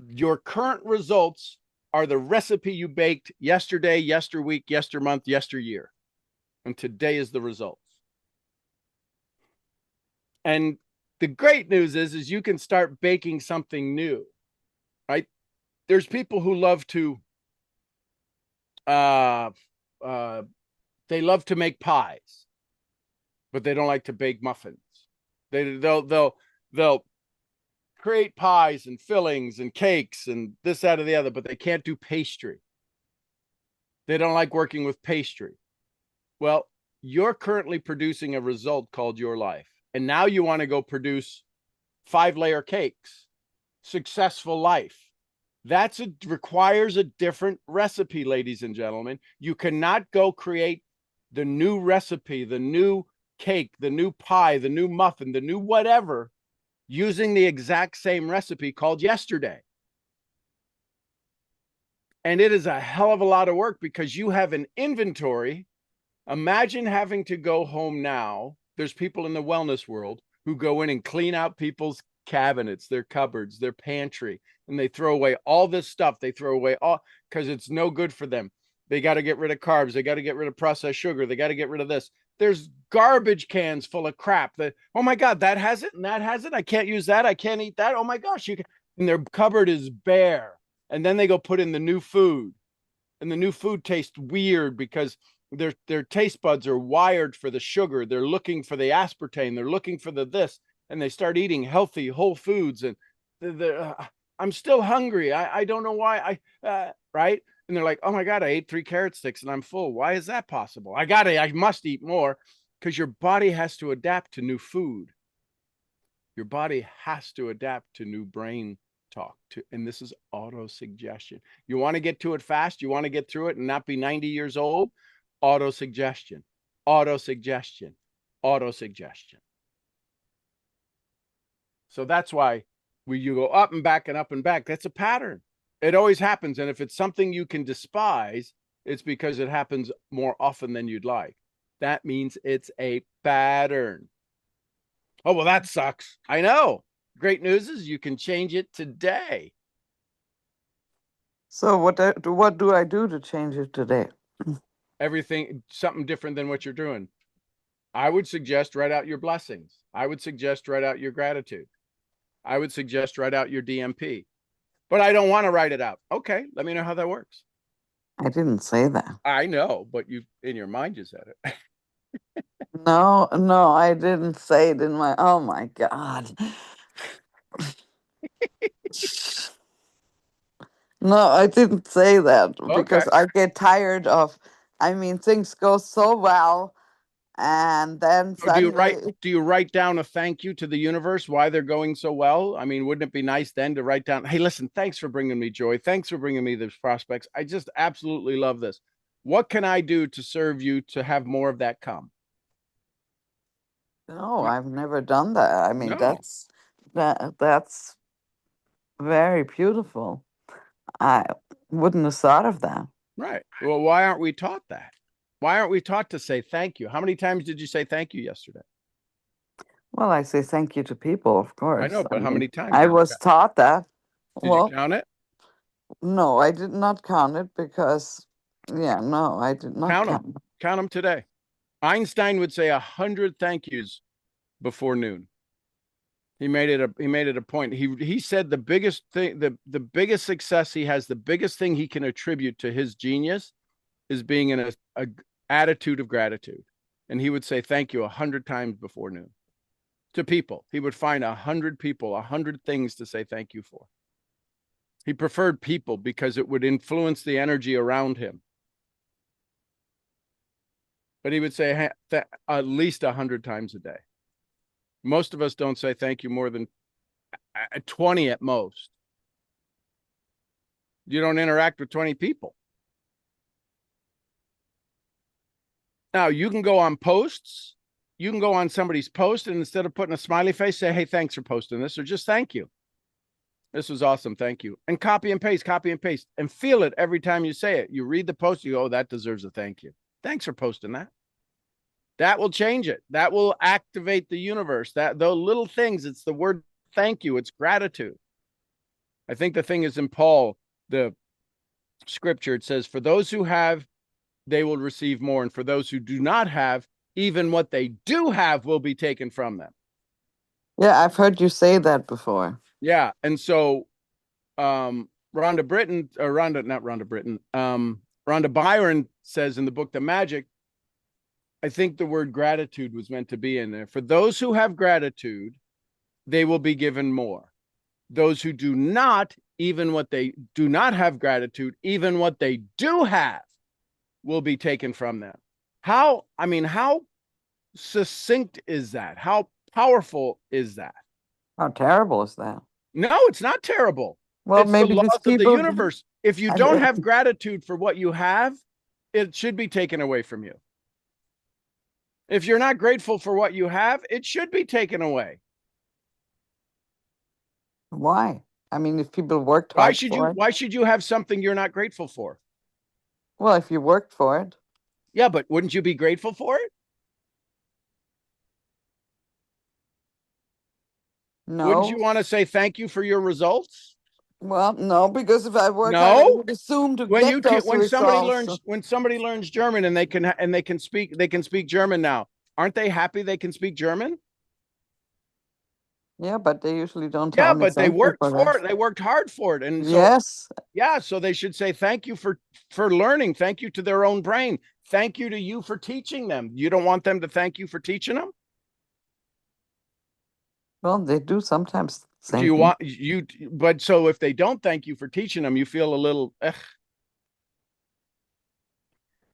S2: Your current results are the recipe you baked yesterday, yesterweek, yestermonth, yesteryear. And today is the results. And the great news is you can start baking something new, right? There's people who love to, they love to make pies, but they don't like to bake muffins. They'll create pies and fillings and cakes and this, that, or the other, but they can't do pastry. They don't like working with pastry. Well, you're currently producing a result called your life. And now you want to go produce 5-layer cakes, successful life. Requires a different recipe, ladies and gentlemen. You cannot go create the new recipe, the new cake, the new pie, the new muffin, the new whatever, using the exact same recipe called yesterday. And it is a hell of a lot of work because you have an inventory. Imagine having to go home now. There's people in the wellness world who go in and clean out people's cabinets, their cupboards, their pantry, and they throw away all this stuff. They throw away all because it's no good for them. They got to get rid of carbs. They got to get rid of processed sugar. They got to get rid of this. There's garbage cans full of crap that, oh my God, that has it and that has it. I can't use that. I can't eat that. Oh my gosh. And their cupboard is bare. And then they go put in the new food, and the new food tastes weird because their taste buds are wired for the sugar. They're looking for the aspartame. They're looking for the this, and they start eating healthy whole foods. And I'm still hungry. I don't know why right. And they're like, oh my God, I ate 3 carrot sticks and I'm full. Why is that possible? I must eat more, because your body has to adapt to new food. Your body has to adapt to new brain talk and this is auto suggestion. You want to get to it fast. You want to get through it and not be 90 years old. Auto suggestion, auto suggestion, auto suggestion. So that's why you go up and back and up and back. That's a pattern. It always happens. And if it's something you can despise, it's because it happens more often than you'd like. That means it's a pattern. Oh, well, that sucks. I know. Great news is you can change it today.
S5: So what do I do to change it today?
S2: Everything, something different than what you're doing. I would suggest write out your blessings. I would suggest write out your gratitude. I would suggest write out your DMP. But I don't want to write it out. Okay, let me know how that works.
S5: I didn't say that.
S2: I know, but you in your mind you said it.
S5: No, no, I didn't say it in my. Oh my God. No, I didn't say that because
S2: Okay.
S5: I get tired of. I mean, things go so well, and then
S2: So
S5: suddenly,
S2: do you write down a thank you to the universe why they're going so well? I mean, wouldn't it be nice then to write down, hey, listen, thanks for bringing me joy. Thanks for bringing me these prospects. I just absolutely love this. What can I do to serve you to have more of that come?
S5: no, I've never done that. I mean,
S2: No.
S5: that's very beautiful. I wouldn't have thought of that.
S2: Right. Well, why aren't we taught that? Why aren't we taught to say thank you? How many times did you say thank you yesterday?
S5: Well, I say thank you to people, of
S2: I know,
S5: course. I
S2: but how
S5: mean,
S2: many times
S5: I was taught that.
S2: did you
S5: Well,
S2: count it?
S5: no, I did not count it because, yeah, no, I did not
S2: Count them.
S5: count it.
S2: Count them today. Einstein would say 100 thank yous before noon. He made it a point. He said the biggest thing, the biggest success he has, the biggest thing he can attribute to his genius is being in a attitude of gratitude. And he would say thank you 100 times before noon to people. He would find 100 people, 100 things to say thank you for. He preferred people because it would influence the energy around him. But he would say at least 100 times a day. Most of us don't say thank you more than 20 at most. You don't interact with 20 people. Now, you can go on posts. You can go on somebody's post, and instead of putting a smiley face, say, hey, thanks for posting this, or just thank you. This was awesome. Thank you. And copy and paste, and feel it every time you say it. You read the post, you go, oh, that deserves a thank you. Thanks for posting that. That will change it. That will activate the universe. That those little things, it's the word thank you. It's gratitude. I think the thing is in Paul, the scripture, it says, for those who have, they will receive more. And for those who do not have, even what they do have will be taken from them.
S5: Yeah, I've heard you say that before.
S2: Yeah. And so Rhonda Byron says in the book, The Magic, I think the word gratitude was meant to be in there. For those who have gratitude, they will be given more. Those who do not, even what they do not have gratitude, even what they do have will be taken from them. How succinct is that? How powerful is that?
S5: How terrible is that?
S2: No, it's not terrible.
S5: Well,
S2: It's the
S5: maybe these
S2: laws of the
S5: people.
S2: universe. If you don't have gratitude for what you have, it should be taken away from you. If you're not grateful for what you have, it should be taken away.
S5: Why? I mean, if people worked hard for it.
S2: Why should you have something you're not grateful for?
S5: Well, if you worked for it.
S2: Yeah, but wouldn't you be grateful for it?
S5: No.
S2: Wouldn't you want to say thank you for your results?
S5: Well, no, because if I work hard, I
S2: No.
S5: would assume to
S2: When
S5: get those results.
S2: when somebody learns German and they can speak German now, aren't they happy they can speak German?
S5: Yeah, but they usually don't tell
S2: Yeah,
S5: me
S2: but they
S5: thank you
S2: worked
S5: for
S2: for
S5: that.
S2: it. They worked hard for it. And so
S5: Yes.
S2: yeah, so they should say thank you for learning. Thank you to their own brain. Thank you to you for teaching them. You don't want them to thank you for teaching them?
S5: Well, they do sometimes thank
S2: Do you
S5: me.
S2: want you? But so if they don't thank you for teaching them, you feel a little.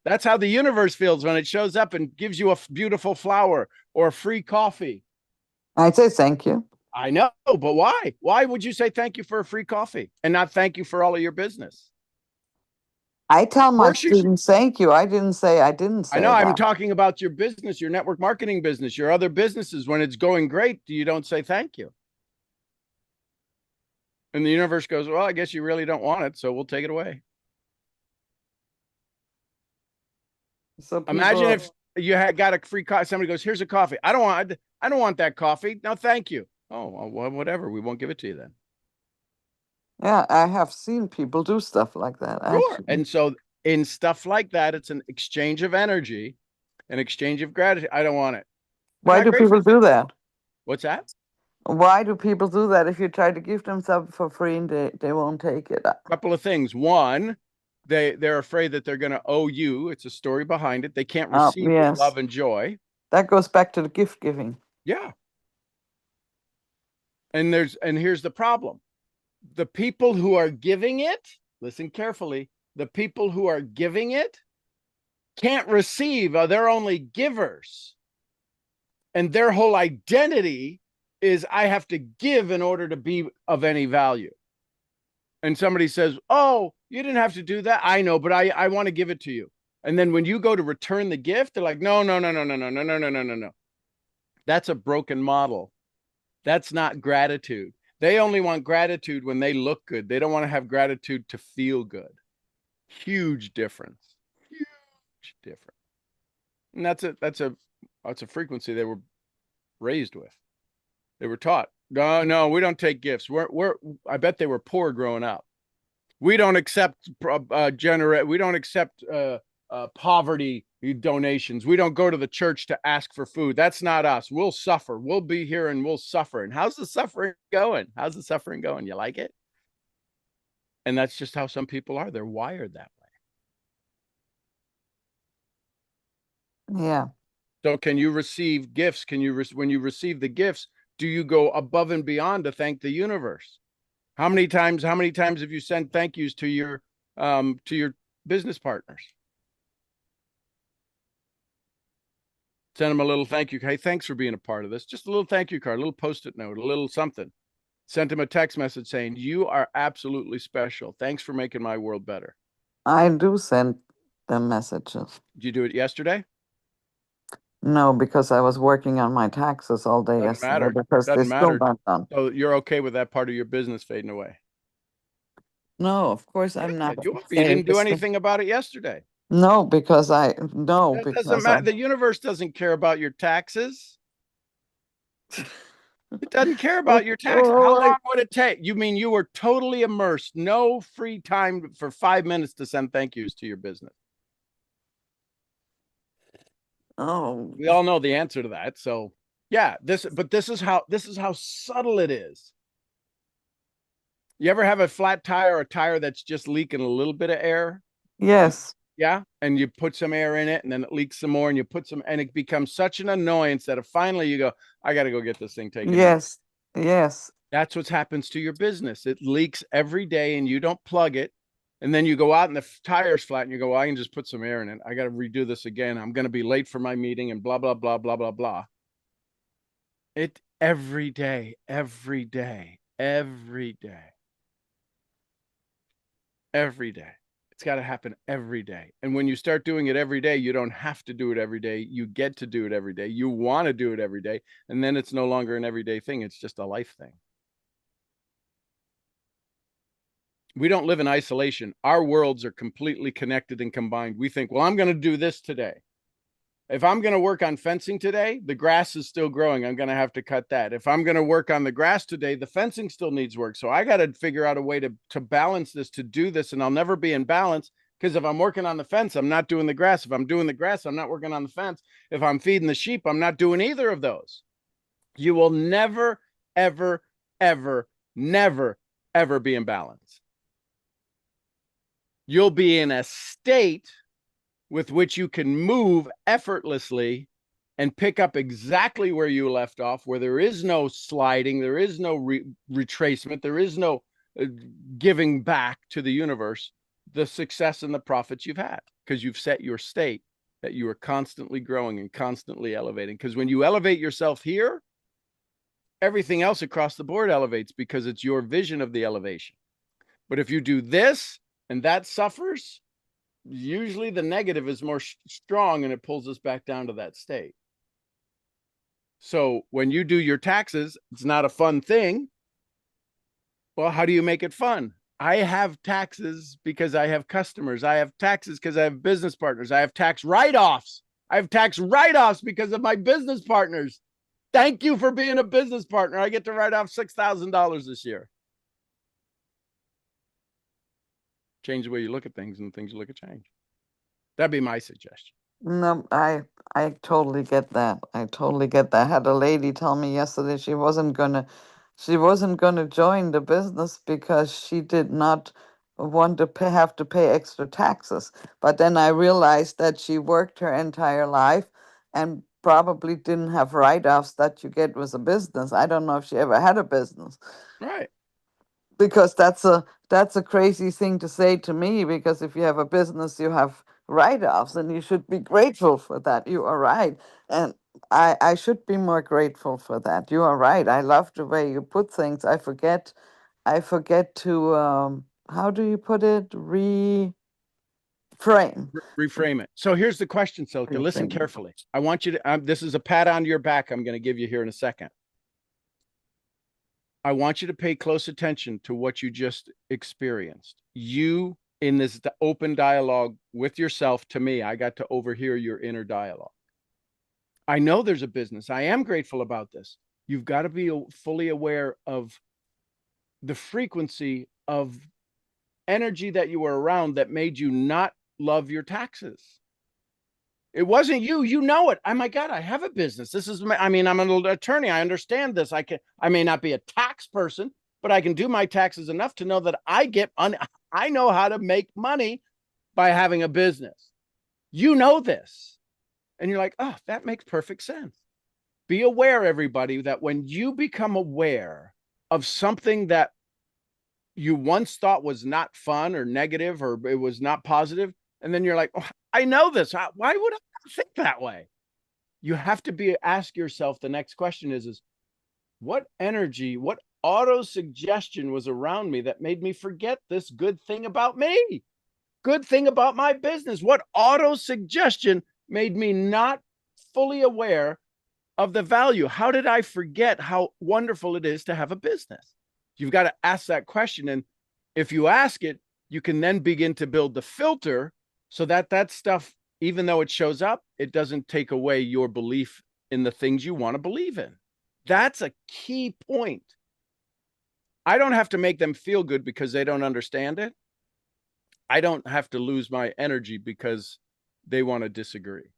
S2: That's how the universe feels when it shows up and gives you a beautiful flower or a free coffee.
S5: I say thank you.
S2: I know, but why? Why would you say thank you for a free coffee and not thank you for all of your business?
S5: I tell my
S2: course you should-
S5: students thank you. I didn't say
S2: I know
S5: that.
S2: I'm talking about your business, your network marketing business, your other businesses. When it's going great, you don't say thank you. And the universe goes, well, I guess you really don't want it, so we'll take it away.
S5: So
S2: Imagine
S5: people,
S2: if you had got a free coffee. Somebody goes, here's a coffee. I don't want that coffee. No, thank you. Oh, well, whatever. We won't give it to you then.
S5: yeah, I have seen people do stuff like that,
S2: Sure.
S5: actually.
S2: And so in stuff like that, it's an exchange of energy, an exchange of gratitude. I don't want it. I'm
S5: Why
S2: not
S5: do people
S2: grateful.
S5: do that?
S2: What's that?
S5: Why do people do that? If you try to give them something for free and they won't take it.
S2: Couple of things. One, they're afraid that they're going to owe you. It's a story behind it. They can't receive with
S5: Yes,
S2: love and joy.
S5: that goes back to the gift giving.
S2: Yeah. And here's the problem. The people who are giving it, listen carefully, the people who are giving it can't receive. They're only givers. And their whole identity is I have to give in order to be of any value. And somebody says, oh, you didn't have to do that. I know, but I want to give it to you. And then when you go to return the gift, they're like, no, no, no, no, no, no, no, no, no, no, no, no. That's a broken model. That's not gratitude. They only want gratitude when they look good. They don't want to have gratitude to feel good. Huge difference. Huge difference. And that's a frequency they were raised with. They were taught. No, we don't take gifts. I bet they were poor growing up. We don't accept we don't accept poverty donations. We don't go to the church to ask for food. That's not us. We'll suffer. We'll be here and we'll suffer. And how's the suffering going? How's the suffering going? You like it? And that's just how some people are. They're wired that way.
S5: Yeah.
S2: So can you receive gifts? When you receive the gifts, do you go above and beyond to thank the universe? How many times have you sent thank yous to your business partners? Send them a little thank you. Hey, thanks for being a part of this. Just a little thank you card, a little post-it note, a little something. Sent him a text message saying, you are absolutely special. Thanks for making my world better.
S5: I do send them messages.
S2: Did you do it yesterday?
S5: No, because I was working on my taxes all day
S2: Doesn't
S5: yesterday
S2: matter.
S5: because
S2: Doesn't
S5: they're still
S2: matter.
S5: not done.
S2: So you're okay with that part of your business fading away?
S5: No, of course I'm
S2: Yeah,
S5: not.
S2: you didn't do anything about it yesterday.
S5: No, because
S2: That doesn't matter. The universe doesn't care about your taxes. It doesn't care about your taxes. How long would it take? You mean you were totally immersed, no free time for 5 minutes to send thank yous to your business?
S5: Oh,
S2: We all know the answer to that. So yeah, this is how subtle it is. You ever have a flat tire or a tire that's just leaking a little bit of air?
S5: yes.
S2: Yeah. And you put some air in it and then it leaks some more and you put some, and it becomes such an annoyance that finally you go, I got to go get this thing taken out.
S5: Yes. Yes.
S2: That's what happens to your business. It leaks every day and you don't plug it. And then you go out and the tire's flat and you go, well, I can just put some air in it. I got to redo this again. I'm going to be late for my meeting and blah, blah, blah, blah, blah, blah. It every day, every day, every day, every day. It's got to happen every day. And when you start doing it every day, you don't have to do it every day. You get to do it every day. You want to do it every day. And then it's no longer an everyday thing. It's just a life thing. We don't live in isolation. Our worlds are completely connected and combined. We think, well, I'm going to do this today. If I'm going to work on fencing today, the grass is still growing. I'm going to have to cut that. If I'm going to work on the grass today, the fencing still needs work. So I got to figure out a way to balance this, to do this. And I'll never be in balance because if I'm working on the fence, I'm not doing the grass. If I'm doing the grass, I'm not working on the fence. If I'm feeding the sheep, I'm not doing either of those. You will never, ever, ever, never, ever be in balance. You'll be in a state with which you can move effortlessly and pick up exactly where you left off, where there is no sliding, there is no retracement, there is no giving back to the universe the success and the profits you've had, because you've set your state that you are constantly growing and constantly elevating. Because when you elevate yourself here, everything else across the board elevates because it's your vision of the elevation. But if you do this and that suffers, usually the negative is more strong and it pulls us back down to that state. So when you do your taxes, it's not a fun thing, Well, how do you make it fun? I have taxes because I have customers. I have taxes because I have business partners. I have tax write-offs. I have tax write-offs because of my business partners. Thank you for being a business partner. I get to write off $6,000 this year. Change the way you look at things, and things you look at change. That'd be my suggestion.
S5: No, I totally get that. I totally get that. I had a lady tell me yesterday she wasn't gonna join the business because she did not want to have to pay extra taxes. But then I realized that she worked her entire life and probably didn't have write-offs that you get with a business. I don't know if she ever had a business,
S2: Right.
S5: because that's a crazy thing to say to me, because if you have a business you have write-offs and you should be grateful for that. You are right. And I should be more grateful for that. You are right. I love the way you put things. I forget to how do you put it? Reframe.
S2: Reframe it. So here's the question, Silke. Listen
S5: Reframe.
S2: carefully. I want you to, this is a pat on your back I'm going to give you here in a second. I want you to pay close attention to what you just experienced. You, in this open dialogue with yourself, to me, I got to overhear your inner dialogue. I know there's a business. I am grateful about this. You've got to be fully aware of the frequency of energy that you were around that made you not love your taxes. It wasn't you. You know it. Oh my God, I have a business. This is I mean, I'm an attorney. I understand this. I may not be a tax person, but I can do my taxes enough to know that I know how to make money by having a business. You know this. And you're like, oh, that makes perfect sense. Be aware, everybody, that when you become aware of something that you once thought was not fun or negative, or it was not positive, and then you're like, oh, I know this. Why would I think that way? You have to ask yourself, the next question is what energy, what auto suggestion was around me that made me forget this good thing about me? Good thing about my business? What auto suggestion made me not fully aware of the value? How did I forget how wonderful it is to have a business? You've got to ask that question. And if you ask it, you can then begin to build the filter so that that stuff, even though it shows up, it doesn't take away your belief in the things you want to believe in. That's a key point. I don't have to make them feel good because they don't understand it. I don't have to lose my energy because they want to disagree.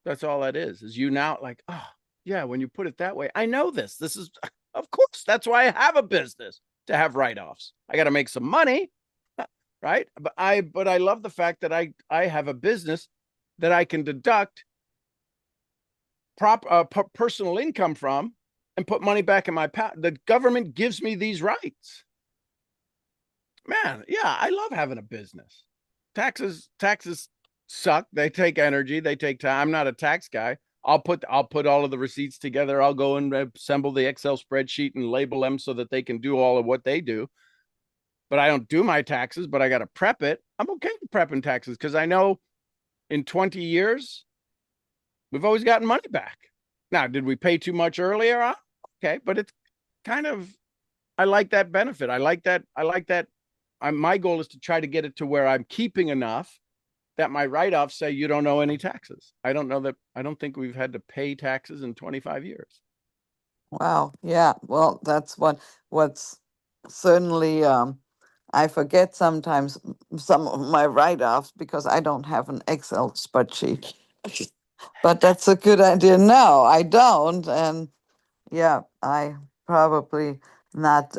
S2: That's all that is you now like, oh, yeah, when you put it that way, I know this. This is, of course, that's why I have a business, to have write-offs. I got to make some money, right? But I love the fact that I have a business that I can deduct personal income from and put money back in my the government gives me these rights. Man, yeah, I love having a business. Taxes suck. They take energy, they take time. I'm not a tax guy. I'll put all of the receipts together. I'll go and assemble the Excel spreadsheet and label them so that they can do all of what they do. But I don't do my taxes, but I got to prep it. I'm okay with prepping taxes because I know in 20 years, we've always gotten money back. Now, did we pay too much earlier? Okay, but it's kind of, I like that benefit. I like that. My goal is to try to get it to where I'm keeping enough that my write-offs say you don't owe any taxes. I don't think we've had to pay taxes in 25 years.
S5: Wow. Yeah. Well, that's what's certainly I forget sometimes some of my write-offs because I don't have an Excel spreadsheet. But that's a good idea. No, I don't. And yeah, I probably not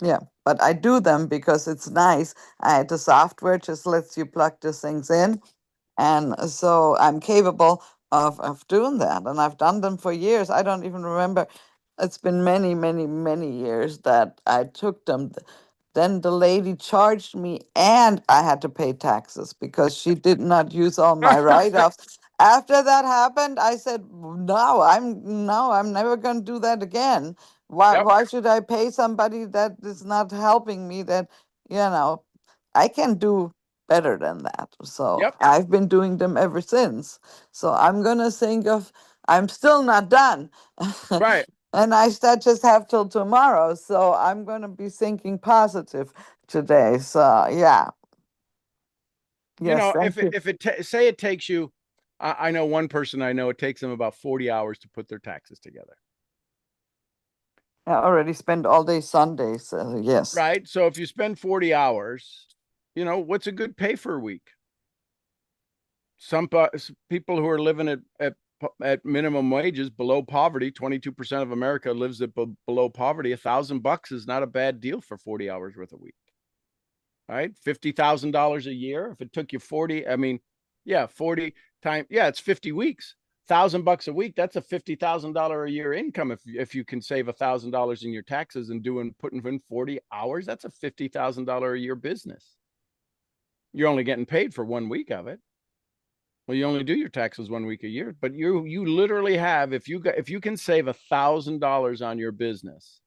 S5: yeah, but I do them because it's nice. The software just lets you plug these things in. And so I'm capable of doing that. And I've done them for years. I don't even remember. It's been many, many, many years that I took them. Then the lady charged me and I had to pay taxes because she did not use all my write-offs. After that happened, I said, no, I'm never going to do that again. Why
S2: Yep.
S5: why should I pay somebody that is not helping me, that, I can do better than that. So
S2: Yep.
S5: I've been doing them ever since. So I'm going to think of, I'm still not done.
S2: Right.
S5: And I just have till tomorrow. So I'm going to be thinking positive today. So yeah.
S2: You
S5: Yes,
S2: know,
S5: thank you.
S2: if it say it takes you, I know one person I know, it takes them about 40 hours to put their taxes together.
S5: I already spent all day Sunday. So yes.
S2: Right. So if you spend 40 hours, you know, what's a good pay for a week? Some people who are living at minimum wages below poverty, 22% of America lives at below poverty. $1,000 is not a bad deal for 40 hours worth a week. Right? $50,000 a year. If it took you 40, I mean, yeah, 40 times, yeah, it's 50 weeks. $1,000 a week. That's a $50,000 a year income. If you can save $1,000 in your taxes and putting in 40 hours, that's a $50,000 a year business. You're only getting paid for 1 week of it. Well, you only do your taxes 1 week a year, but you literally have, if you can save $1,000 on your business,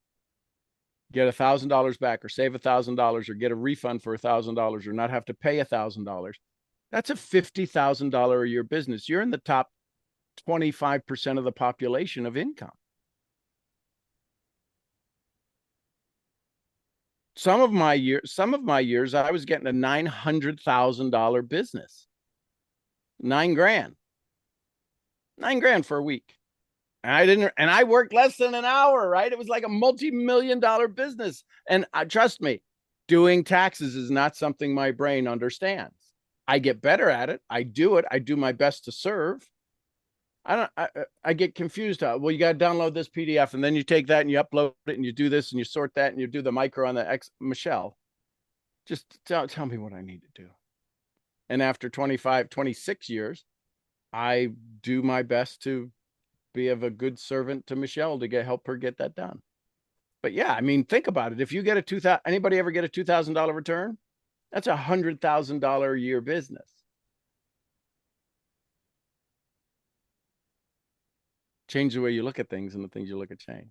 S2: get $1,000 back, or save $1,000, or get a refund for $1,000, or not have to pay $1,000. That's a $50,000 a year business. You're in the top 25% of the population of income. Some of my years, I was getting a $900,000 business. $9,000 for a week. And I worked less than an hour, right? It was like a multi-million-dollar business. And trust me, doing taxes is not something my brain understands. I get better at it. I do it. I do my best to serve. I get confused. Well, you got to download this PDF, and then you take that and you upload it, and you do this and you sort that and you do the micro on the Michelle, just tell me what I need to do. And after 26 years, I do my best to be of a good servant to Michelle to help her get that done. But yeah, I mean, think about it. If you get anybody ever get a $2,000 return? That's a $100,000 a year business. Change the way you look at things, and the things you look at change.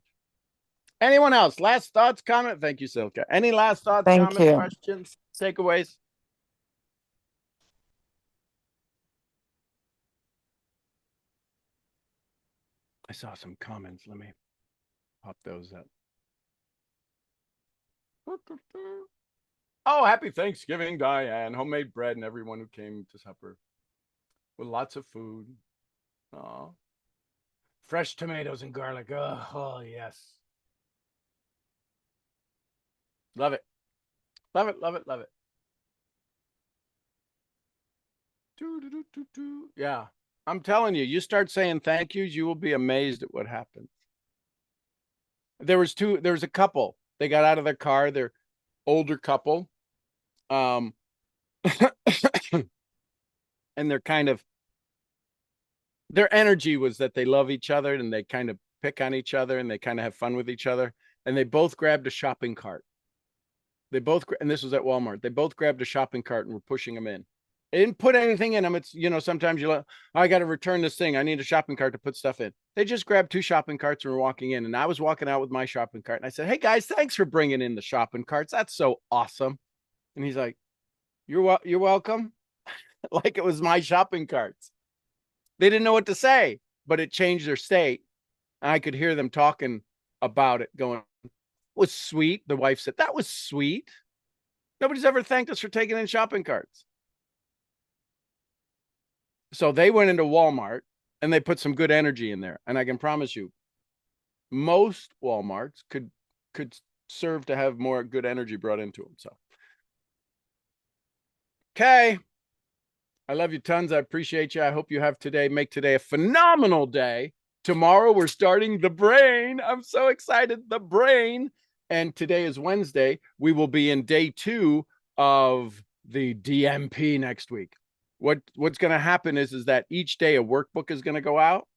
S2: Anyone else? Last thoughts, comment? Thank you, Silke. Any last thoughts,
S5: Thank
S2: comments,
S5: you.
S2: questions, takeaways? I saw some comments. Let me pop those up. Oh, happy Thanksgiving, Diane. Homemade bread and everyone who came to supper with lots of food. Oh, fresh tomatoes and garlic. Oh, yes. Love it. Love it, love it, love it. Yeah. I'm telling you, you start saying thank yous, you will be amazed at what happens. There was a couple. They got out of their car, they're older couple. And they're their energy was that they love each other, and they kind of pick on each other, and they kind of have fun with each other. And they both grabbed a shopping cart. And this was at Walmart. They both grabbed a shopping cart and were pushing them in. They didn't put anything in them. It's, sometimes I got to return this thing. I need a shopping cart to put stuff in. They just grabbed 2 shopping carts and were walking in. And I was walking out with my shopping cart. And I said, "Hey guys, thanks for bringing in the shopping carts. That's so awesome." And he's like, You're welcome." Like it was my shopping carts. They didn't know what to say, but it changed their state. And I could hear them talking about it, going, "Was sweet." The wife said, "That was sweet. Nobody's ever thanked us for taking in shopping carts." So they went into Walmart and they put some good energy in there. And I can promise you, most Walmarts could serve to have more good energy brought into them. So, okay. I love you tons. I appreciate you. I hope you make today a phenomenal day. Tomorrow we're starting the brain. I'm so excited. The brain. And today is Wednesday. We will be in day 2 of the DMP next week. What's going to happen is that each day a workbook is going to go out,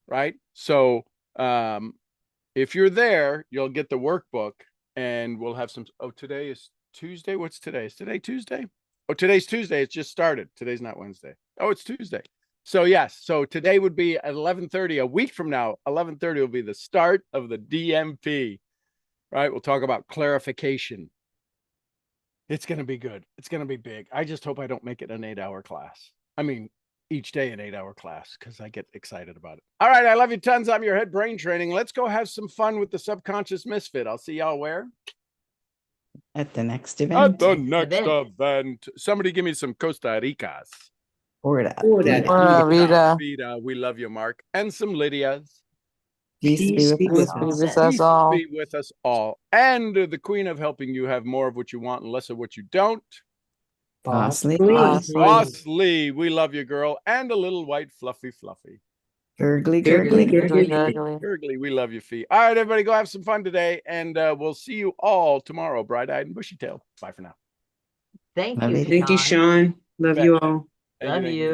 S2: right? So if you're there, you'll get the workbook, and we'll have some. Oh, today is Tuesday. What's today? Is today Tuesday? Oh, today's Tuesday. It's just started. Today's not Wednesday. Oh, it's Tuesday. So yes. So today would be at 11:30. A week from now, 11:30 will be the start of the DMP, right? We'll talk about clarification. It's going to be good. It's going to be big. I just hope I don't make it an 8-hour class. I mean, each day an 8-hour class because I get excited about it. All right. I love you tons. I'm your head brain training. Let's go have some fun with the subconscious misfit. I'll see y'all where?
S6: At the next
S2: At
S6: event.
S2: the next event. Somebody give me some Costa Ricas.
S6: Pura
S5: Pura vida.
S2: Vida. We love you, Mark. And some Lydias.
S6: Peace be with
S5: Peace be
S6: us.
S5: with us all.
S2: Be with us all. And the queen of helping you have more of what you want and less of what you don't.
S6: Boss Lee.
S2: Boss Lee, we love you, girl. And a little white fluffy.
S6: Gurgly, gurgly, gurgly.
S2: Gurgly, we love you, Fee. All right, everybody, go have some fun today. And we'll see you all tomorrow, bright-eyed and bushy-tailed. Bye for now.
S7: Thank
S6: Love
S7: you,
S6: you.
S7: Thank you, Sean.
S8: Love you all.
S2: Thank
S7: Love you.